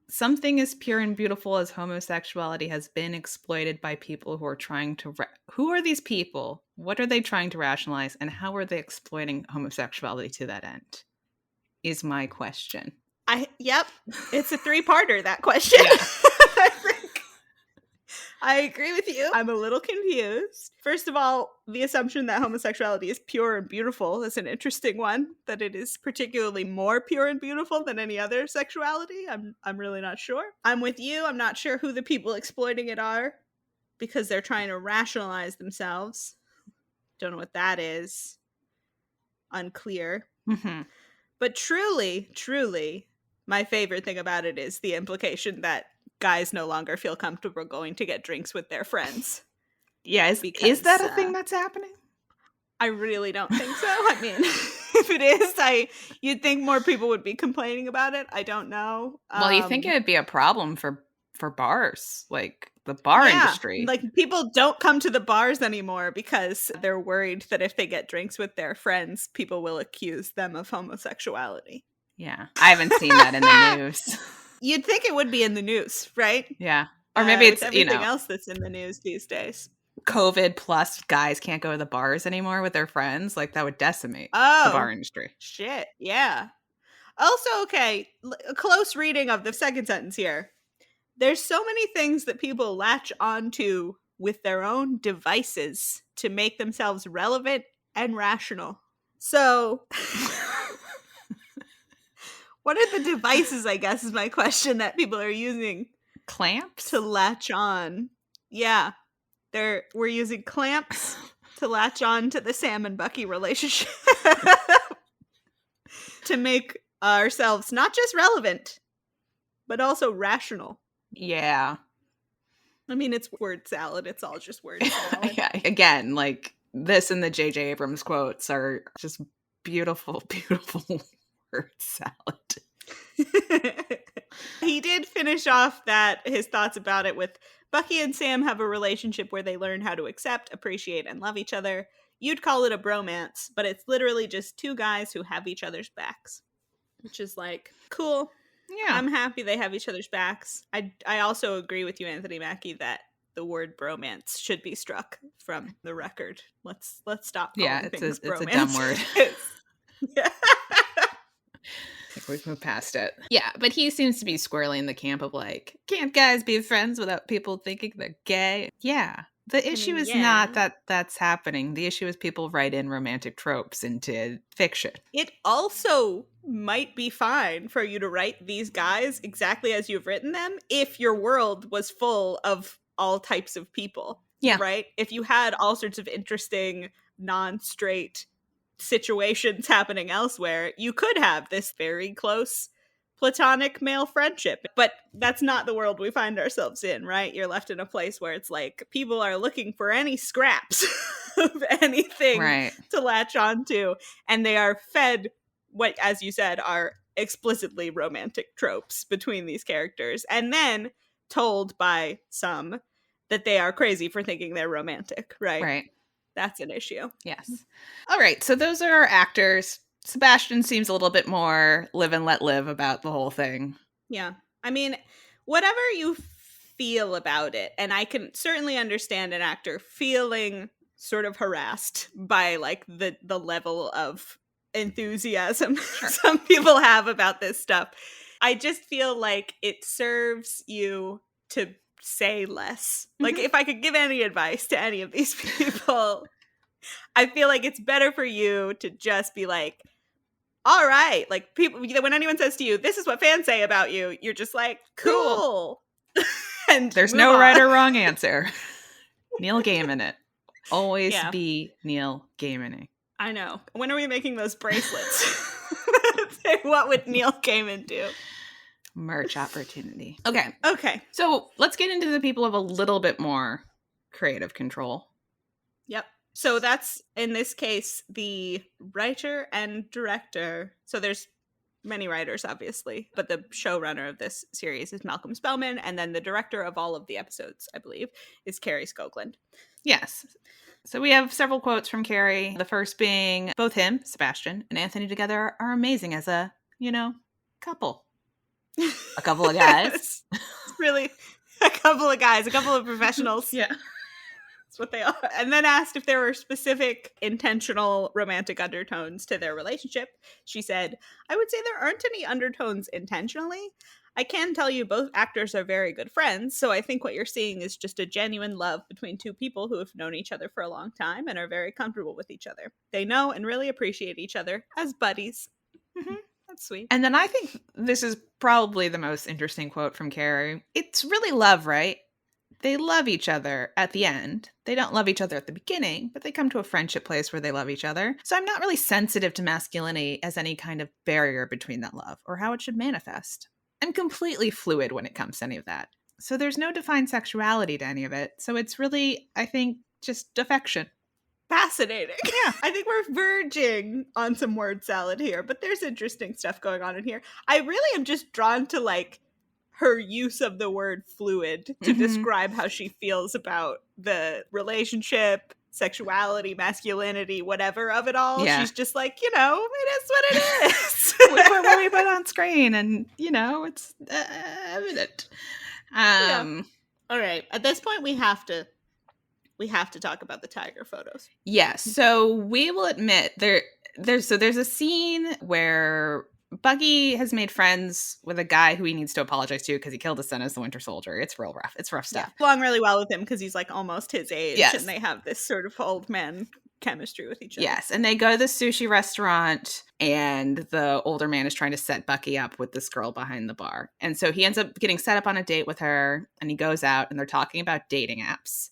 something as pure and beautiful as homosexuality has been exploited by people who are trying to... who are these people? What are they trying to rationalize? And how are they exploiting homosexuality to that end? Is my question. Yep. It's a 3-parter, that question. Yeah. I agree with you. I'm a little confused. First of all, the assumption that homosexuality is pure and beautiful is an interesting one, that it is particularly more pure and beautiful than any other sexuality. I'm really not sure. I'm with you. I'm not sure who the people exploiting it are because they're trying to rationalize themselves. Don't know what that is. Unclear. Mm-hmm. But truly, my favorite thing about it is the implication that guys no longer feel comfortable going to get drinks with their friends. Yeah, is that a thing that's happening? I really don't think so. I mean, if it is, you'd think more people would be complaining about it. I don't know. Well, you think it would be a problem for bars, like the bar industry. Like people don't come to the bars anymore because they're worried that if they get drinks with their friends, people will accuse them of homosexuality. Yeah, I haven't seen that in the news. You'd think it would be in the news, right? Yeah. Or maybe it's, everything else that's in the news these days. COVID plus guys can't go to the bars anymore with their friends, like that would decimate the bar Oh, industry. shit. Yeah. Also, okay, a close reading of the second sentence here. There's so many things that people latch onto with their own devices to make themselves relevant and rational. So, what are the devices, I guess, is my question that people are using Clamps? to latch on. Yeah. We're using clamps to latch on to the Sam and Bucky relationship to make ourselves not just relevant, but also rational. Yeah. I mean, it's word salad. It's all just word salad. Yeah. Again, like this and the J.J. Abrams quotes are just beautiful, beautiful word salad. He did finish off his thoughts about it with Bucky and Sam have a relationship where they learn how to accept, appreciate, and love each other. You'd call it a bromance, but it's literally just two guys who have each other's backs. Which is like, cool. Yeah. I'm happy they have each other's backs. I also agree with you, Anthony Mackie, that the word bromance should be struck from the record. Let's stop calling things bromance. It's a dumb word. Yeah. I think we've moved past it. Yeah, but he seems to be squarely in the camp of like, can't guys be friends without people thinking they're gay? Yeah. The issue is not that that's happening. The issue is people write in romantic tropes into fiction. It also might be fine for you to write these guys exactly as you've written them if your world was full of all types of people. Yeah. Right? If you had all sorts of interesting, non-straight situations happening elsewhere, you could have this very close platonic male friendship. But that's not the world we find ourselves in, right? You're left in a place where it's like people are looking for any scraps of anything to latch onto, and they are fed what, as you said, are explicitly romantic tropes between these characters, and then told by some that they are crazy for thinking they're romantic, right? Right. That's an issue. Yes. All right. So those are our actors. Sebastian seems a little bit more live and let live about the whole thing. Yeah. I mean, whatever you feel about it, and I can certainly understand an actor feeling sort of harassed by like the level of enthusiasm some people have about this stuff. I just feel like it serves you to say less. Like, if I could give any advice to any of these people, I feel like it's better for you to just be like, all right, like, people, when anyone says to you, this is what fans say about you, you're just like, cool. And there's no right or wrong answer. Neil Gaiman it. Always be Neil Gaiman. I know. When are we making those bracelets? What would Neil Gaiman do? Merch opportunity. Okay. So let's get into the people of a little bit more creative control. Yep. So that's, in this case, the writer and director. So there's many writers, obviously, but the showrunner of this series is Malcolm Spellman, and then the director of all of the episodes, I believe, is Carrie Skoglund. Yes. So we have several quotes from Carrie. The first being, both him, Sebastian, and Anthony together are amazing as a, couple. A couple of guys. Really, a couple of guys, a couple of professionals. Yeah. That's what they are. And then asked if there were specific intentional romantic undertones to their relationship. She said, I would say there aren't any undertones intentionally. I can tell you both actors are very good friends, so I think what you're seeing is just a genuine love between two people who have known each other for a long time and are very comfortable with each other. They know and really appreciate each other as buddies. Mm-hmm. That's sweet. And then I think this is probably the most interesting quote from Carrie. It's really love, right? They love each other at the end. They don't love each other at the beginning, but they come to a friendship place where they love each other. So I'm not really sensitive to masculinity as any kind of barrier between that love or how it should manifest. I'm completely fluid when it comes to any of that. So there's no defined sexuality to any of it. So it's really, I think, just affection. Fascinating. Yeah. I think we're verging on some word salad here, but there's interesting stuff going on in here. I really am just drawn to like her use of the word fluid to describe how she feels about the relationship, sexuality, masculinity, whatever of it all. Yeah. She's just like, it is what it is. We put what we put on screen, and it's evident. All right. At this point, we have to we have to talk about the tiger photos. Yes. So we will admit there's a scene where Bucky has made friends with a guy who he needs to apologize to because he killed his son as the Winter Soldier. It's real rough. It's rough stuff. Yeah, along really well with him because he's like almost his age, Yes. and they have this sort of old man chemistry with each other. Yes, and they go to the sushi restaurant, and the older man is trying to set Bucky up with this girl behind the bar. And so he ends up getting set up on a date with her, and he goes out, and they're talking about dating apps.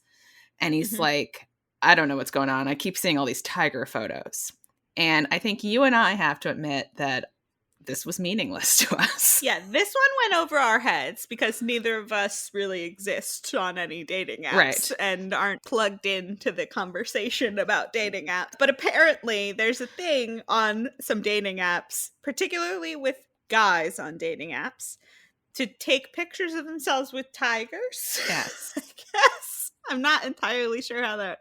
And he's like, I don't know what's going on. I keep seeing all these tiger photos. And I think you and I have to admit that this was meaningless to us. Yeah, this one went over our heads because neither of us really exist on any dating apps and aren't plugged into the conversation about dating apps. But apparently there's a thing on some dating apps, particularly with guys on dating apps, to take pictures of themselves with tigers. Yes. I guess. I'm not entirely sure how that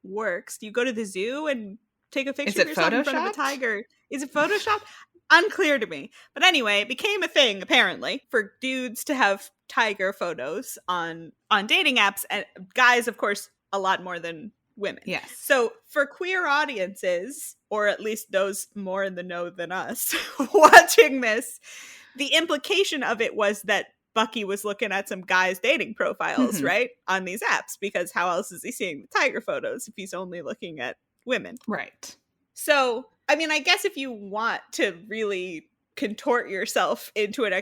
works. Do you go to the zoo and take a picture of yourself in front of a tiger? Is it Photoshopped? Unclear to me. But anyway, it became a thing, apparently, for dudes to have tiger photos on dating apps. And guys, of course, a lot more than women. Yes. So for queer audiences, or at least those more in the know than us, watching this, the implication of it was that Bucky was looking at some guys' dating profiles, right? On these apps, because how else is he seeing the tiger photos if he's only looking at women? Right. So, I mean, I guess if you want to really contort yourself into an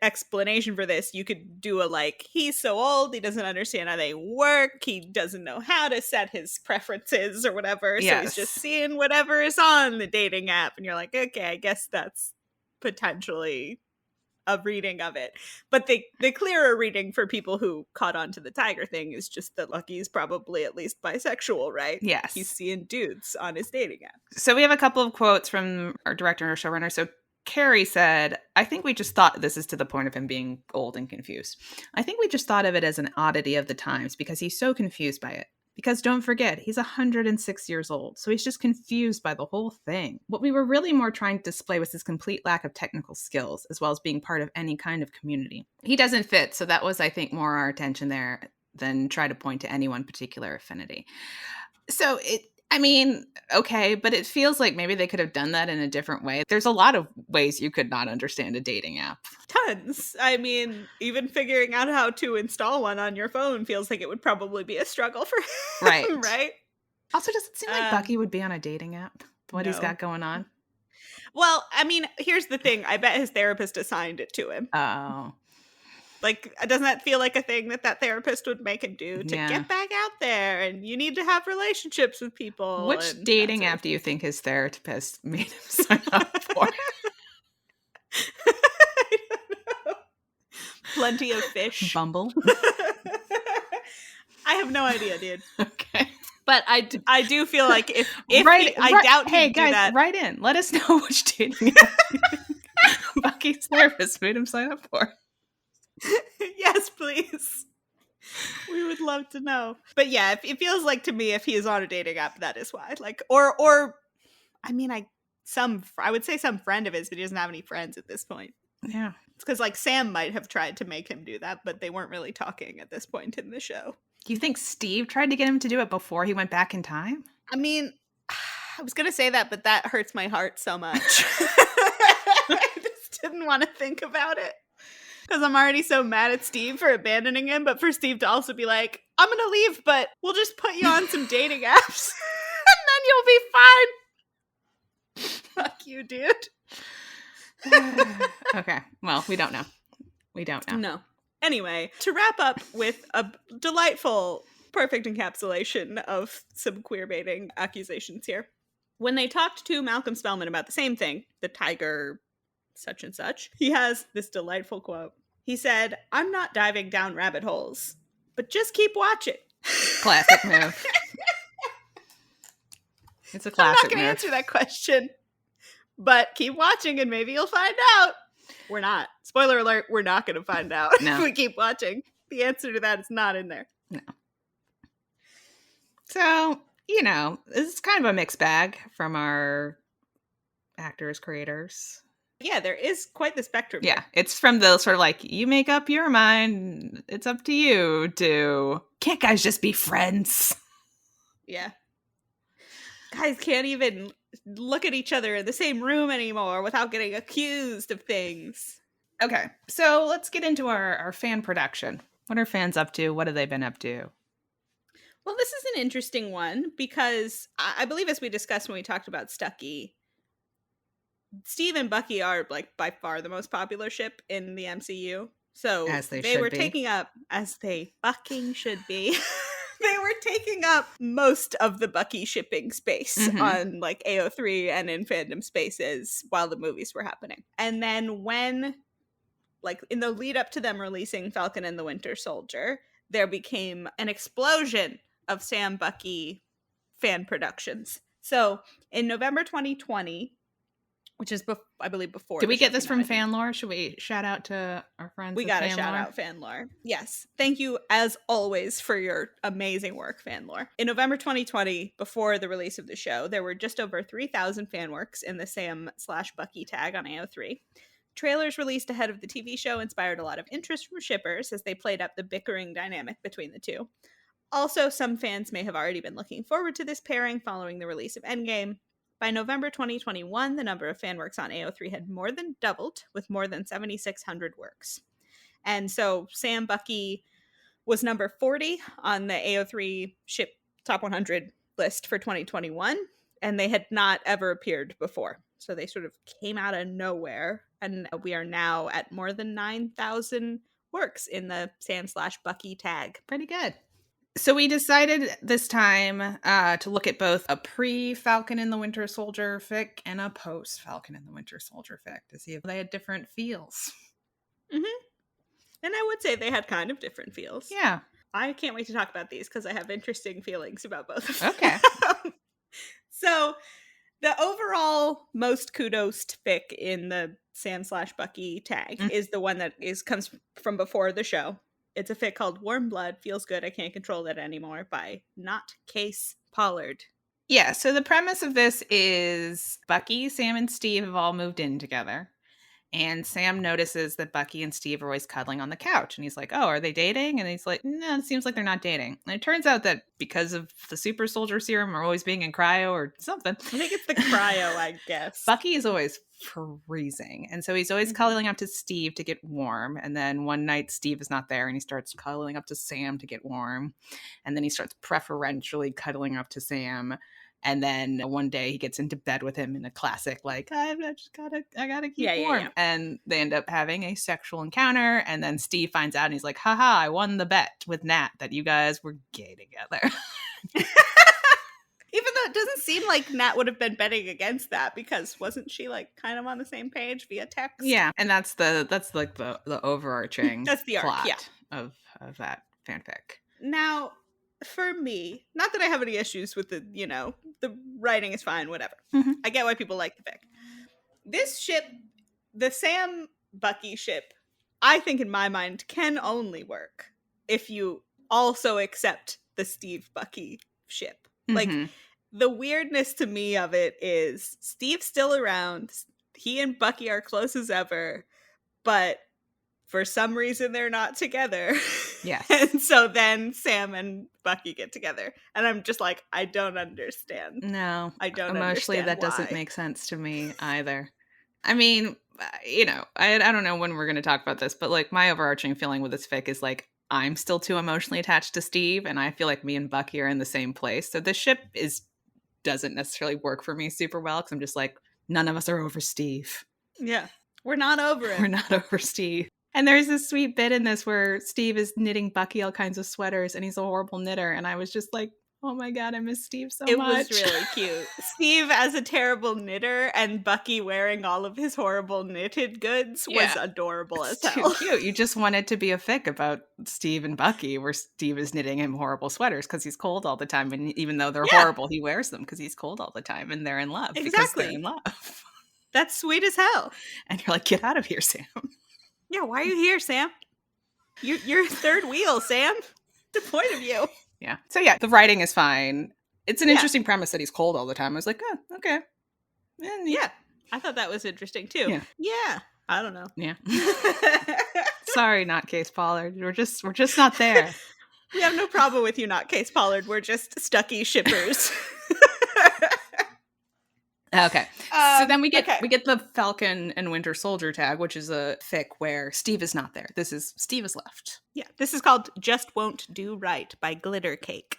explanation for this, you could do a like, he's so old, he doesn't understand how they work, he doesn't know how to set his preferences or whatever, so he's just seeing whatever is on the dating app, and you're like, okay, I guess that's potentially a reading of it. But the clearer reading for people who caught on to the tiger thing is just that Lucky's probably at least bisexual, right? Yes. He's seeing dudes on his dating app. So we have a couple of quotes from our director and our showrunner. So Carrie said, I think we just thought, this is to the point of him being old and confused. I think we just thought of it as an oddity of the times because he's so confused by it. Because don't forget, he's 106 years old, so he's just confused by the whole thing. What we were really more trying to display was his complete lack of technical skills, as well as being part of any kind of community. He doesn't fit, so that was, I think, more our attention there than try to point to any one particular affinity. So okay, but it feels like maybe they could have done that in a different way. There's a lot of ways you could not understand a dating app. Tons. I mean, even figuring out how to install one on your phone feels like it would probably be a struggle for him, right? Also, does it seem like Bucky would be on a dating app? What he's got going on? Well, I mean, here's the thing. I bet his therapist assigned it to him. Oh. Like, doesn't that feel like a thing that therapist would make him do to get back out there? And you need to have relationships with people. Which dating app do you think his therapist made him sign up for? I don't know. Plenty of Fish. Bumble? I have no idea, dude. Okay. But I do feel like if I doubt he'd do that. Write in. Let us know which dating app you think Bucky's therapist made him sign up for. Yes, please. We would love to know. But yeah, it feels like to me if he is on a dating app, that is why. Like, or I mean, I would say some friend of his, but he doesn't have any friends at this point. Yeah. It's because like Sam might have tried to make him do that, but they weren't really talking at this point in the show. Do you think Steve tried to get him to do it before he went back in time? I mean, I was going to say that, but that hurts my heart so much. I just didn't want to think about it. Because I'm already so mad at Steve for abandoning him, but for Steve to also be like, I'm going to leave, but we'll just put you on some dating apps, and then you'll be fine. Fuck you, dude. Okay, well, we don't know. No. Anyway, to wrap up with a delightful, perfect encapsulation of some queerbaiting accusations here. When they talked to Malcolm Spellman about the same thing, the tiger such and such, he has this delightful quote. He said, I'm not diving down rabbit holes, but just keep watching. Classic move. It's a classic move. I'm not going to answer that question, but keep watching and maybe you'll find out. We're not. Spoiler alert, we're not going to find out if we keep watching. The answer to that is not in there. No. So, it's kind of a mixed bag from our actors, creators. Yeah, there is quite the spectrum. Yeah, it's from the sort of like, you make up your mind, it's up to you, to Can't guys just be friends? Yeah. Guys can't even look at each other in the same room anymore without getting accused of things. Okay, so let's get into our fan production. What are fans up to? What have they been up to? Well, this is an interesting one because I believe, as we discussed when we talked about Stucky, Steve and Bucky are like by far the most popular ship in the MCU. So As they they should were be. taking up, as they fucking should be, they were taking up most of the Bucky shipping space on like AO3 and in fandom spaces while the movies were happening. And then when, like in the lead up to them releasing Falcon and the Winter Soldier, there became an explosion of SamBucky fan productions. So in November 2020, which is, I believe, before. Did we get this from Fanlore? Should we shout out to our friends? We got to shout out Fanlore. Yes. Thank you, as always, for your amazing work, Fanlore. In November 2020, before the release of the show, there were just over 3,000 fanworks in the Sam/Bucky tag on AO3. Trailers released ahead of the TV show inspired a lot of interest from shippers as they played up the bickering dynamic between the two. Also, some fans may have already been looking forward to this pairing following the release of Endgame. By November 2021, the number of fan works on AO3 had more than doubled, with more than 7,600 works. And so SamBucky was number 40 on the AO3 ship top 100 list for 2021, and they had not ever appeared before. So they sort of came out of nowhere, and we are now at more than 9,000 works in the Sam/Bucky tag. Pretty good. So we decided this time to look at both a pre-Falcon and the Winter Soldier fic and a post-Falcon and the Winter Soldier fic to see if they had different feels. And I would say they had kind of different feels. Yeah. I can't wait to talk about these because I have interesting feelings about both of them. Okay. So the overall most kudos fic in the Sam/Bucky tag is the one that comes from before the show. It's a fic called Warm Blood, Feels Good, I Can't Control That Anymore by Not Case Pollard. Yeah, so the premise of this is Bucky, Sam, and Steve have all moved in together. And Sam notices that Bucky and Steve are always cuddling on the couch. And he's like, oh, are they dating? And he's like, no, it seems like they're not dating. And it turns out that because of the super soldier serum or always being in cryo or something. I think it's the cryo, I guess. Bucky is always freezing. And so he's always cuddling up to Steve to get warm. And then one night Steve is not there and he starts cuddling up to Sam to get warm. And then he starts preferentially cuddling up to Sam. And then one day he gets into bed with him in a classic, like, I gotta keep warm. Yeah. And they end up having a sexual encounter. And then Steve finds out and he's like, haha, I won the bet with Nat that you guys were gay together. Even though it doesn't seem like Nat would have been betting against that, because wasn't she like kind of on the same page via text? Yeah. And that's like the overarching that's the arc, plot of that fanfic. Now, for me, not that I have any issues with the writing is fine, whatever. I get why people like the fic. This ship, the SamBucky ship, I think in my mind can only work if you also accept the Steve-Bucky ship. Like, the weirdness to me of it is Steve's still around. He and Bucky are close as ever, but for some reason they're not together. Yes. And so then Sam and Bucky get together. And I'm just like, I don't understand. No. I don't emotionally, understand that why. doesn't make sense to me either. I mean, I don't know when we're going to talk about this, but like my overarching feeling with this fic is like, I'm still too emotionally attached to Steve, and I feel like me and Bucky are in the same place. So this ship doesn't necessarily work for me super well, because I'm just like, none of us are over Steve. Yeah. We're not over it. We're not over Steve. And there's this sweet bit in this where Steve is knitting Bucky all kinds of sweaters, and he's a horrible knitter. And I was just like, oh my God, I miss Steve so much. It was really cute. Steve as a terrible knitter and Bucky wearing all of his horrible knitted goods was adorable as hell. Too cute. You just wanted to be a fic about Steve and Bucky where Steve is knitting him horrible sweaters because he's cold all the time. And even though they're horrible, he wears them because he's cold all the time, and they're in love. Exactly. Because they're in love. That's sweet as hell. And you're like, get out of here, Sam. Yeah, why are you here, Sam? You're third wheel, Sam. The point of you. Yeah. So yeah, the writing is fine. It's an interesting premise that he's cold all the time. I was like, oh, okay. Yeah. I thought that was interesting too. Yeah. I don't know. Yeah. Sorry, not Case Pollard. We're just not there. We have no problem with you not Case Pollard. We're just Stucky shippers. Okay. So then we get okay. the Falcon and Winter Soldier tag, which is a fic where Steve is not there. Steve is left. Yeah, this is called Just Won't Do Right by Glitter Cake.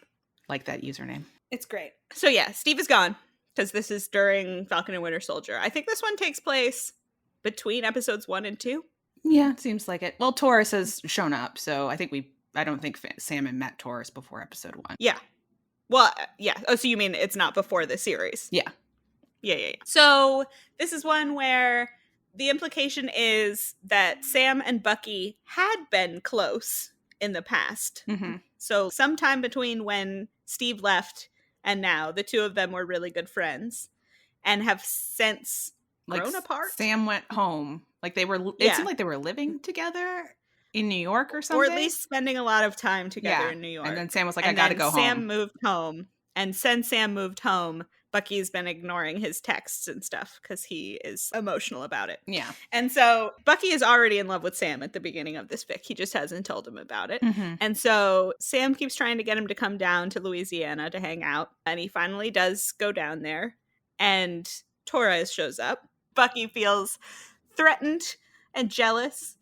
Like that username. It's great. So yeah, Steve is gone because this is during Falcon and Winter Soldier. I think this one takes place between episodes 1 and 2. Yeah, it seems like it. Well, Taurus has shown up, so I don't think Sam had met Taurus before episode 1. Yeah. Well, yeah. Oh, so you mean it's not before the series? Yeah. Yeah. So this is one where the implication is that Sam and Bucky had been close in the past. Mm-hmm. So sometime between when Steve left and now, the two of them were really good friends and have since grown apart. Sam went home. Like it seemed like they were living together in New York or something. Or at least spending a lot of time together in New York. And then Sam was like, I gotta go home. Sam moved home. And since Sam moved home, Bucky's been ignoring his texts and stuff because he is emotional about it. Yeah. And so Bucky is already in love with Sam at the beginning of this fic. He just hasn't told him about it. Mm-hmm. And so Sam keeps trying to get him to come down to Louisiana to hang out. And he finally does go down there. And Torres shows up. Bucky feels threatened and jealous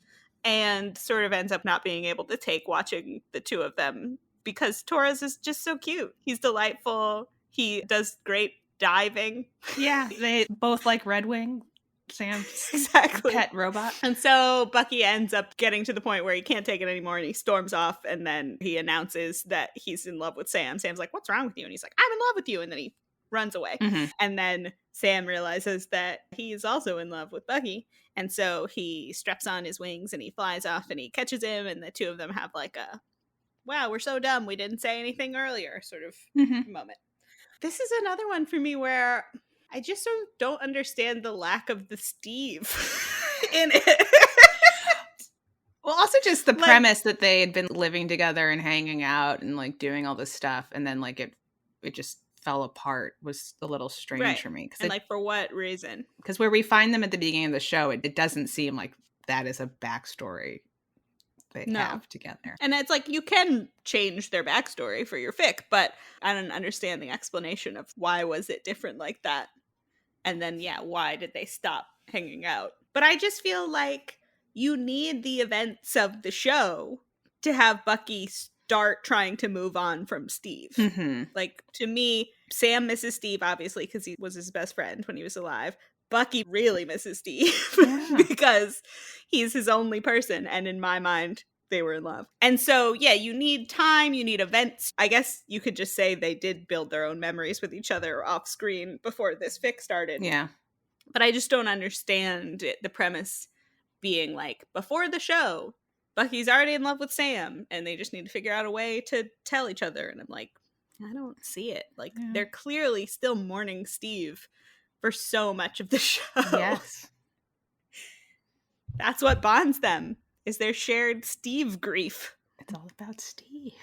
and sort of ends up not being able to take watching the two of them because Torres is just so cute. He's delightful. He does great diving. Yeah, they both like Red Wing, Sam's exactly pet robot. And so Bucky ends up getting to the point where he can't take it anymore and he storms off and then he announces that he's in love with Sam. Sam's like, what's wrong with you? And he's like, I'm in love with you. And then he runs away. Mm-hmm. And then Sam realizes that he is also in love with Bucky. And so he straps on his wings and he flies off and he catches him. And the two of them have like a, wow, we're so dumb. We didn't say anything earlier sort of moment. This is another one for me where I just don't understand the lack of the Steve in it. Well, also just the premise that they had been living together and hanging out and like doing all this stuff. And then like it just fell apart was a little strange for me. And like for what reason? Because where we find them at the beginning of the show, it doesn't seem like that is a backstory they have together. And it's like you can change their backstory for your fic, but I don't understand the explanation of why was it different like that. And then, why did they stop hanging out? But I just feel like you need the events of the show to have Bucky start trying to move on from Steve. Mm-hmm. Like, to me, Sam misses Steve, obviously, because he was his best friend when he was alive. Bucky really misses Steve because he's his only person. And in my mind, they were in love. And so, you need time, you need events. I guess you could just say they did build their own memories with each other off screen before this fic started. Yeah. But I just don't understand the premise being like, before the show, Bucky's already in love with Sam and they just need to figure out a way to tell each other. And I'm like, I don't see it. Like, they're clearly still mourning Steve for so much of the show. Yes. That's what bonds them, is their shared Steve grief. It's all about Steve.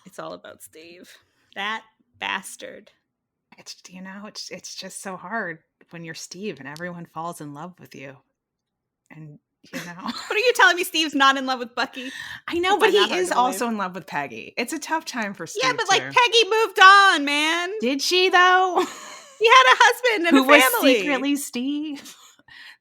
It's all about Steve. That bastard. It's just so hard when you're Steve and everyone falls in love with you. And, What are you telling me? Steve's not in love with Bucky? I know, but he is also in love with Peggy. It's a tough time for Steve. Yeah, but like Peggy moved on, man. Did she though? He had a husband and a family. Who was secretly Steve?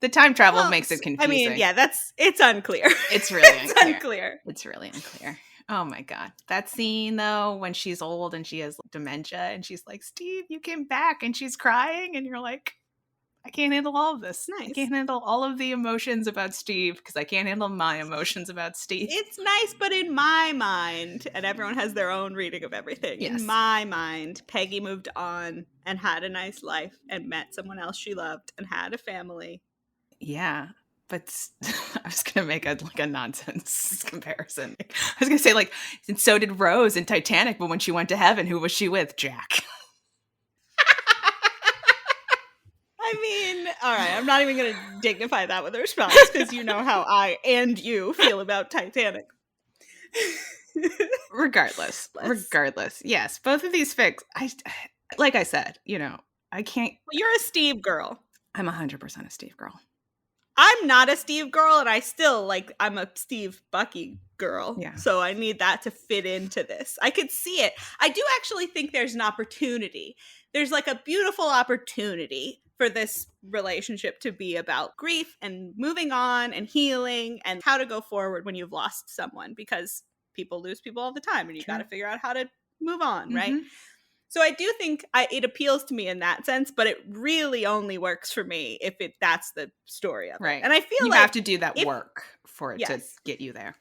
The time travel makes it confusing. I mean, it's unclear. It's really unclear. It's really unclear. Oh my God. That scene though, when she's old and she has dementia and she's like, Steve, you came back, and she's crying and you're like, I can't handle all of this. Nice. I can't handle all of the emotions about Steve because I can't handle my emotions about Steve. It's nice, but in my mind, and everyone has their own reading of everything, in my mind, Peggy moved on and had a nice life and met someone else she loved and had a family. Yeah, but I was going to make a nonsense comparison. I was going to say, like, and so did Rose in Titanic, but when she went to heaven, who was she with? Jack. I mean, all right, I'm not even going to dignify that with a response because you know how I and you feel about Titanic. Regardless, yes, both of these fics, like I said, I can't. Well, you're a Steve girl. I'm 100% a Steve girl. I'm not a Steve girl, and I still, I'm a Steve Bucky girl. Yeah. So I need that to fit into this. I could see it. I do actually think there's an opportunity. There's like a beautiful opportunity for this relationship to be about grief and moving on and healing and how to go forward when you've lost someone, because people lose people all the time and you got to figure out how to move on, right? So I do think it appeals to me in that sense, but it really only works for me if that's the story of it. And I feel you have to do that work for it to get you there.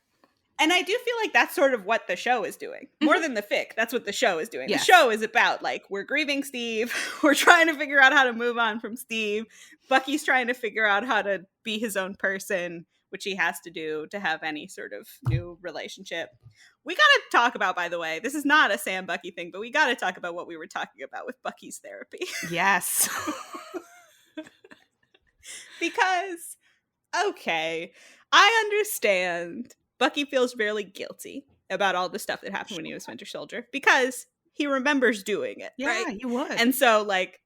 And I do feel like that's sort of what the show is doing. More than the fic, that's what the show is doing. The show is about, like, we're grieving Steve. We're trying to figure out how to move on from Steve. Bucky's trying to figure out how to be his own person, which he has to do to have any sort of new relationship. We got to talk about, by the way, this is not a SamBucky thing, but we got to talk about what we were talking about with Bucky's therapy. Yes. Because, okay, I understand Bucky feels really guilty about all the stuff that happened when he was Winter Soldier because he remembers doing it, right? Yeah, you would. And so, like,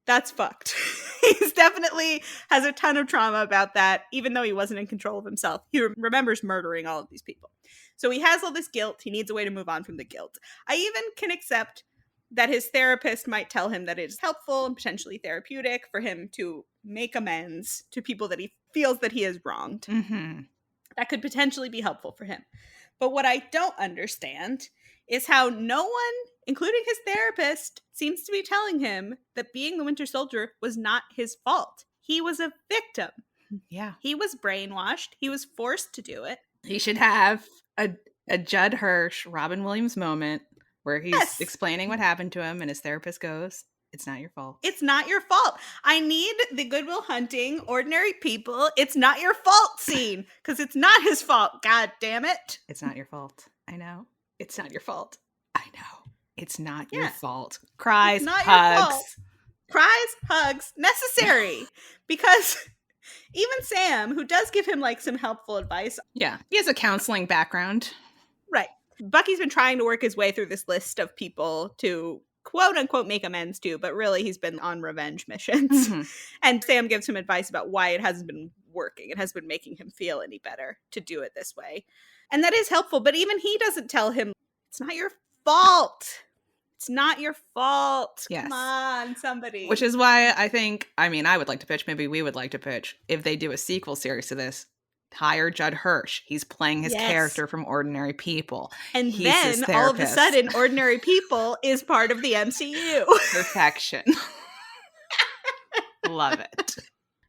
that's fucked. He's definitely has a ton of trauma about that, even though he wasn't in control of himself. He remembers murdering all of these people. So he has all this guilt. He needs a way to move on from the guilt. I even can accept that his therapist might tell him that it is helpful and potentially therapeutic for him to make amends to people that he feels that he has wronged. That could potentially be helpful for him. But what I don't understand is how no one, including his therapist, seems to be telling him that being the Winter Soldier was not his fault. He was a victim. Yeah. He was brainwashed. He was forced to do it. He should have a Judd Hirsch, Robin Williams moment where he's explaining what happened to him and his therapist goes, "It's not your fault. It's not your fault. I need the Good Will Hunting, ordinary people, it's not your fault scene, because it's not his fault. God damn it. It's not your fault. I know. It's not your fault. I know. It's not your fault." Cries, not hugs. Your fault. Cries, hugs, necessary. Because even Sam, who does give him like some helpful advice. Yeah, he has a counseling background. Right. Bucky's been trying to work his way through this list of people to quote unquote make amends to, but really he's been on revenge missions. And Sam gives him advice about why it hasn't been working. It has been making him feel any better to do it this way. And that is helpful, but even he doesn't tell him, it's not your fault. It's not your fault. Yes. Come on, somebody. Which is why I would like to pitch, maybe we would like to pitch, if they do a sequel series to this, hire Judd Hirsch. He's playing his character from Ordinary People. And He's then all of a sudden, Ordinary People is part of the MCU. Perfection. Love it.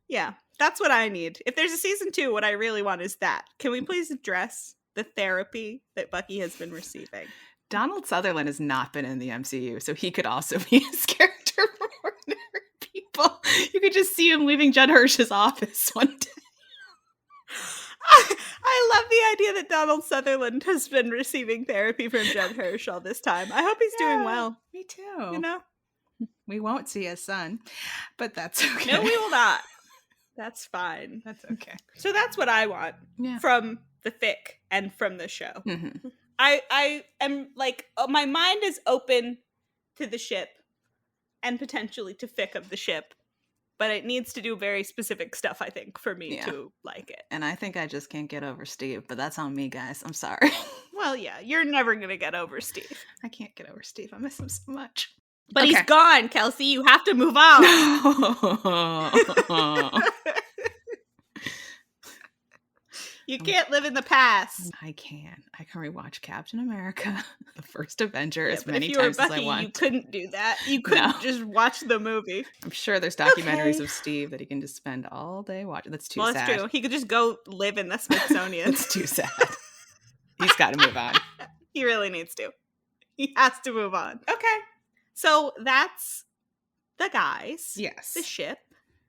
Yeah, that's what I need. If there's a season 2, what I really want is that. Can we please address the therapy that Bucky has been receiving? Donald Sutherland has not been in the MCU, so he could also be his character from Ordinary People. You could just see him leaving Judd Hirsch's office one day. I love the idea that Donald Sutherland has been receiving therapy from Judd Hirsch all this time. I hope he's doing well. Me too. You know? We won't see his son, but that's okay. No, we will not. That's fine. That's okay. So that's what I want from the fic and from the show. I am like, my mind is open to the ship and potentially to fic of the ship, but it needs to do very specific stuff, I think, for me to like it. And I think I just can't get over Steve, but that's on me, guys. I'm sorry. Well, yeah, you're never going to get over Steve. I can't get over Steve. I miss him so much. But he's gone, Kelsey. You have to move on. You can't live in the past. I can rewatch Captain America, the first Avenger, as many times as I Bucky, want. You couldn't do that. You couldn't just watch the movie. I'm sure there's documentaries of Steve that he can just spend all day watching. That's too sad. That's true. He could just go live in the Smithsonian. That's too sad. He's got to move on. He really needs to. He has to move on. Okay. So that's the guys. Yes. The ship.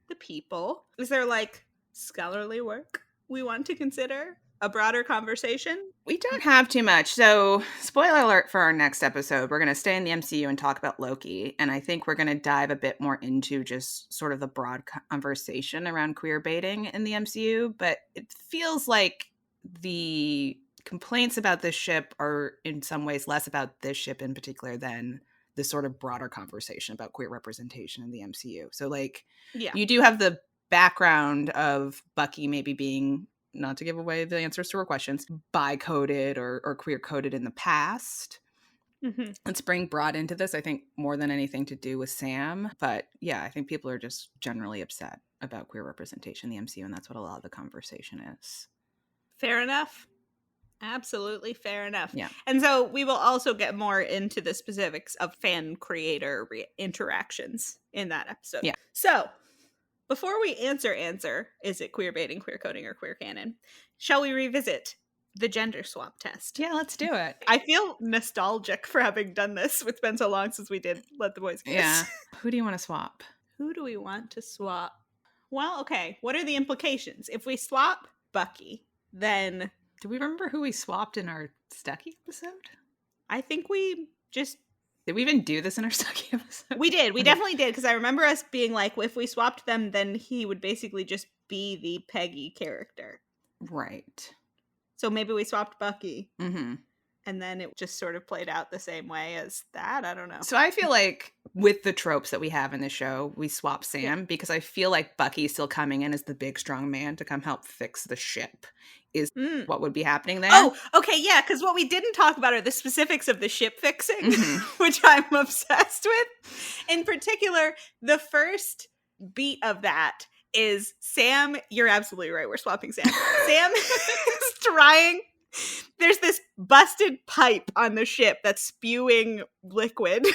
The people. Is there like scholarly work we want to consider? A broader conversation? We don't have too much. So, spoiler alert for our next episode. We're going to stay in the MCU and talk about Loki. And I think we're going to dive a bit more into just sort of the broad conversation around queer baiting in the MCU. But it feels like the complaints about this ship are in some ways less about this ship in particular than the sort of broader conversation about queer representation in the MCU. So, like, you do have the background of Bucky maybe being not to give away the answers to our questions, bi-coded or queer-coded in the past. It's being brought into this, I think, more than anything to do with Sam. But yeah, I think people are just generally upset about queer representation in the MCU, and that's what a lot of the conversation is. Fair enough. Absolutely fair enough. Yeah. And so we will also get more into the specifics of fan-creator interactions in that episode. Yeah. So before we answer, is it queer baiting, queer coding, or queer canon, shall we revisit the gender swap test? Yeah, let's do it. I feel nostalgic for having done this. It's been so long since we did Let the Boys Kiss. Yeah. Who do you want to swap? Who do we want to swap? Well, okay. What are the implications? If we swap Bucky, then... Do we remember who we swapped in our Stucky episode? I think we just... Did we even do this in our Stucky episode? We did. We definitely did, because I remember us being like, if we swapped them, then he would basically just be the Peggy character. Right. So maybe we swapped Bucky. Mm-hmm. And then it just sort of played out the same way as that. I don't know. So I feel like with the tropes that we have in the show, we swap Sam because I feel like Bucky still coming in as the big strong man to come help fix the ship is what would be happening there. Oh, okay, yeah, because what we didn't talk about are the specifics of the ship fixing, which I'm obsessed with. In particular, the first beat of that is Sam. You're absolutely right. We're swapping Sam. Sam is trying. There's this busted pipe on the ship that's spewing liquid.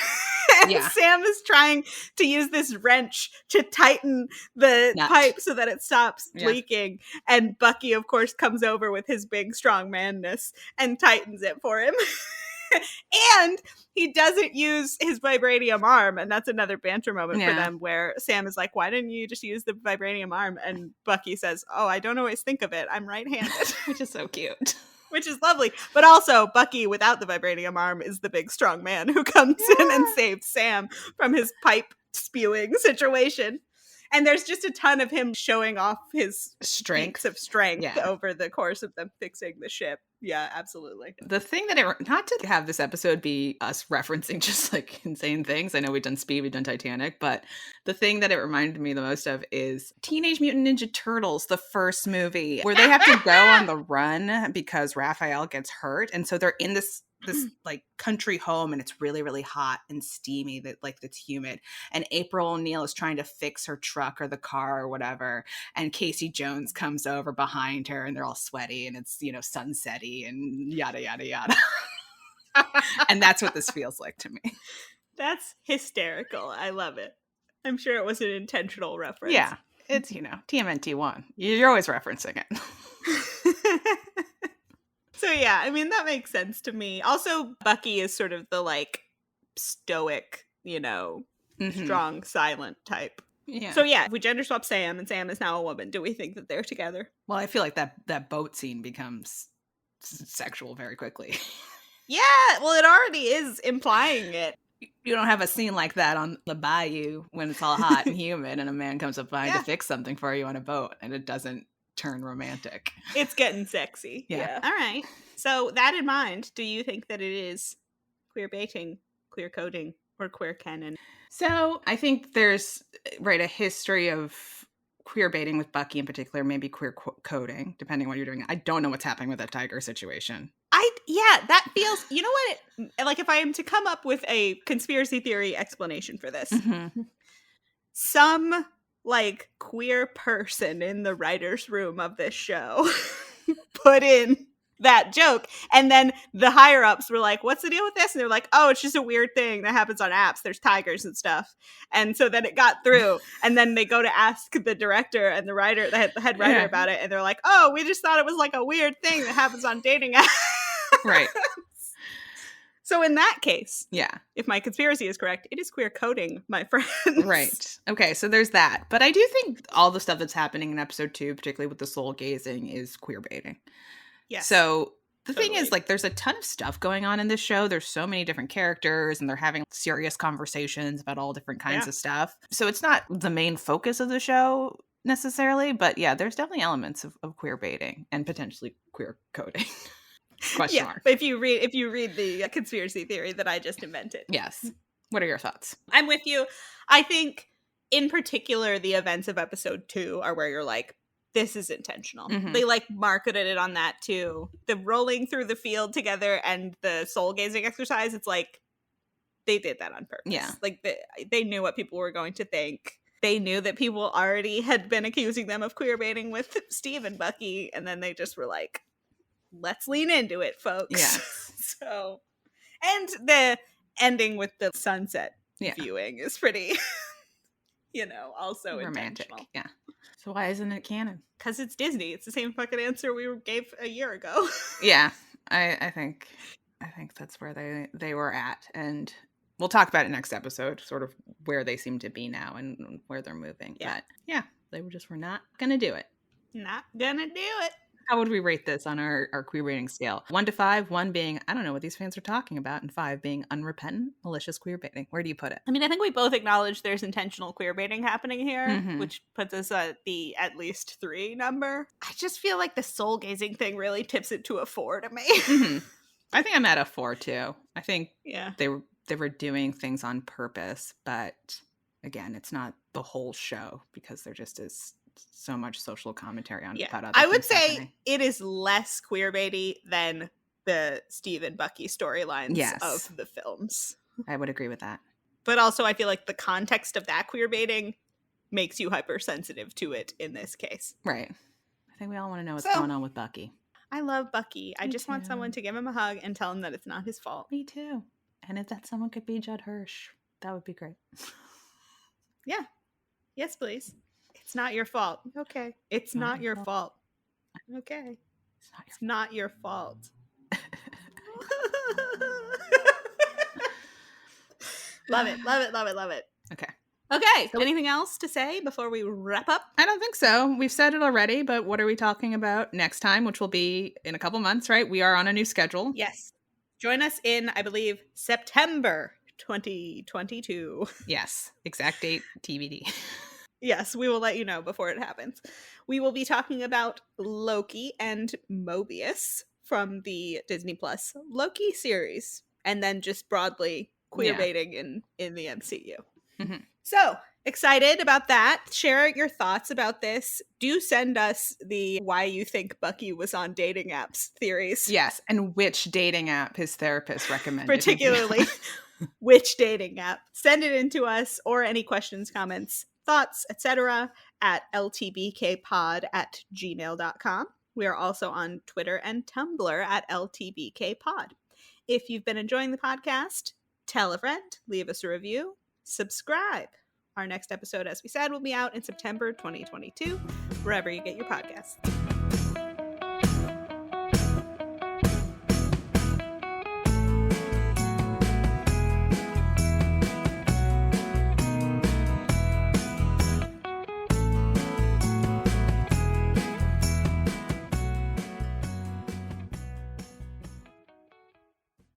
And Sam is trying to use this wrench to tighten the pipe so that it stops leaking. And Bucky, of course, comes over with his big, strong manness and tightens it for him. And he doesn't use his vibranium arm. And that's another banter moment for them where Sam is like, why didn't you just use the vibranium arm? And Bucky says, oh, I don't always think of it. I'm right-handed. Which is so cute. Which is lovely. But also, Bucky, without the vibranium arm, is the big strong man who comes in and saves Sam from his pipe spewing situation. And there's just a ton of him showing off his strength over the course of them fixing the ship. Yeah, absolutely. The thing that not to have this episode be us referencing just like insane things. I know we've done Speed, we've done Titanic, but the thing that it reminded me the most of is Teenage Mutant Ninja Turtles, the first movie, where they have to go on the run because Raphael gets hurt. And so they're in this like country home and it's really, really hot and steamy that's humid. And April O'Neil is trying to fix her truck or the car or whatever. And Casey Jones comes over behind her and they're all sweaty and it's, sunsetty and yada, yada, yada. And that's what this feels like to me. That's hysterical. I love it. I'm sure it was an intentional reference. Yeah. It's, TMNT1. You're always referencing it. So yeah, I mean, that makes sense to me. Also, Bucky is sort of the stoic, strong, silent type. Yeah. So yeah, if we gender swap Sam and Sam is now a woman, do we think that they're together? Well, I feel like that boat scene becomes sexual very quickly. Yeah, well, it already is implying it. You don't have a scene like that on the bayou when it's all hot and humid and a man comes up behind to fix something for you on a boat and it doesn't turn romantic. It's getting sexy. Yeah. All right. So that in mind, do you think that it is queer baiting, queer coding, or queer canon? So I think there's a history of queer baiting with Bucky in particular, maybe queer coding, depending on what you're doing. I don't know what's happening with that tiger situation. That feels, you know what, if I am to come up with a conspiracy theory explanation for this, some queer person in the writer's room of this show put in that joke, and then the higher ups were like, what's the deal with this? And they're like, oh, it's just a weird thing that happens on apps, there's tigers and stuff. And so then it got through, and then they go to ask the director and the writer, the head writer about it, and they're like, oh, we just thought it was a weird thing that happens on dating apps. Right. So in that case, if my conspiracy is correct, it is queer coding, my friends. Right. Okay, so there's that. But I do think all the stuff that's happening in episode 2, particularly with the soul gazing, is queer baiting. Yeah. So the thing is, there's a ton of stuff going on in this show. There's so many different characters, and they're having serious conversations about all different kinds of stuff. So it's not the main focus of the show necessarily, but yeah, there's definitely elements of queer baiting and potentially queer coding. Question mark. If you read the conspiracy theory that I just invented. Yes. What are your thoughts? I'm with you. I think in particular the events of episode 2 are where you're like, this is intentional. Mhm. They like marketed it on that too. The rolling through the field together and the soul gazing exercise, it's like they did that on purpose. Yeah. Like they knew what people were going to think. They knew that people already had been accusing them of queer baiting with Steve and Bucky, and then they just were like, let's lean into it, folks. Yeah. So, and the ending with the sunset Yeah. viewing is pretty, also Romantic. intentional. Yeah. So why isn't it canon? Because it's Disney. It's the same fucking answer we gave a year ago. Yeah. I think that's where they were at, and we'll talk about it next episode, sort of where they seem to be now and where they're moving. Yeah. But yeah, they were not gonna do it. Not gonna do it. How would we rate this on our queer rating scale? 1 to 5, 1 being, I don't know what these fans are talking about, and 5 being unrepentant, malicious queer baiting. Where do you put it? I mean, I think we both acknowledge there's intentional queer baiting happening here, Mhm. which puts us at the at least 3 number. I just feel like the soul gazing thing really tips it to a 4 to me. Mhm. I think I'm at a 4 too. I think Yeah. they were doing things on purpose, but again, it's not the whole show because there just is so much social commentary on about other I would things say happening. it is less queer baity than the Steve and Bucky storylines Yes. of the films. I would agree with that. But also I feel like the context of that queer baiting makes you hypersensitive to it in this case. Right. I think we all want to know what's So- going on with Bucky. I love Bucky. I Me just want too. someone to give him a hug and tell him that it's not his fault. Me too. And if that someone could be Judd Hirsch, that would be great. Yeah. Yes, please. It's not your fault. Okay. It's not your fault. Okay. It's not It's not your fault. Love it. Love it. Love it. Love it. Okay. Okay. Anything else to say before we wrap up? I don't think so. We've said it already, but what are we talking about next time, which will be in a couple months, right? We are on a new schedule. Yes. Join us in, I believe, September 2022. Yes. Exact date TBD. Yes, we will let you know before it happens. We will be talking about Loki and Mobius from the Disney Plus Loki series, and then just broadly queer Yeah. baiting in the MCU. Mhm. So excited about that. Share your thoughts about this. Do send us the why you think Bucky was on dating apps theories. Yes. And which dating app his therapist recommended. Particularly which dating app. Send it in to us, or any questions, comments, thoughts, etc. at ltbkpod@gmail.com. We are also on Twitter and Tumblr at ltbkpod. If you've been enjoying the podcast, tell a friend, leave us a review, subscribe. Our next episode, as we said, will be out in September 2022, wherever you get your podcasts.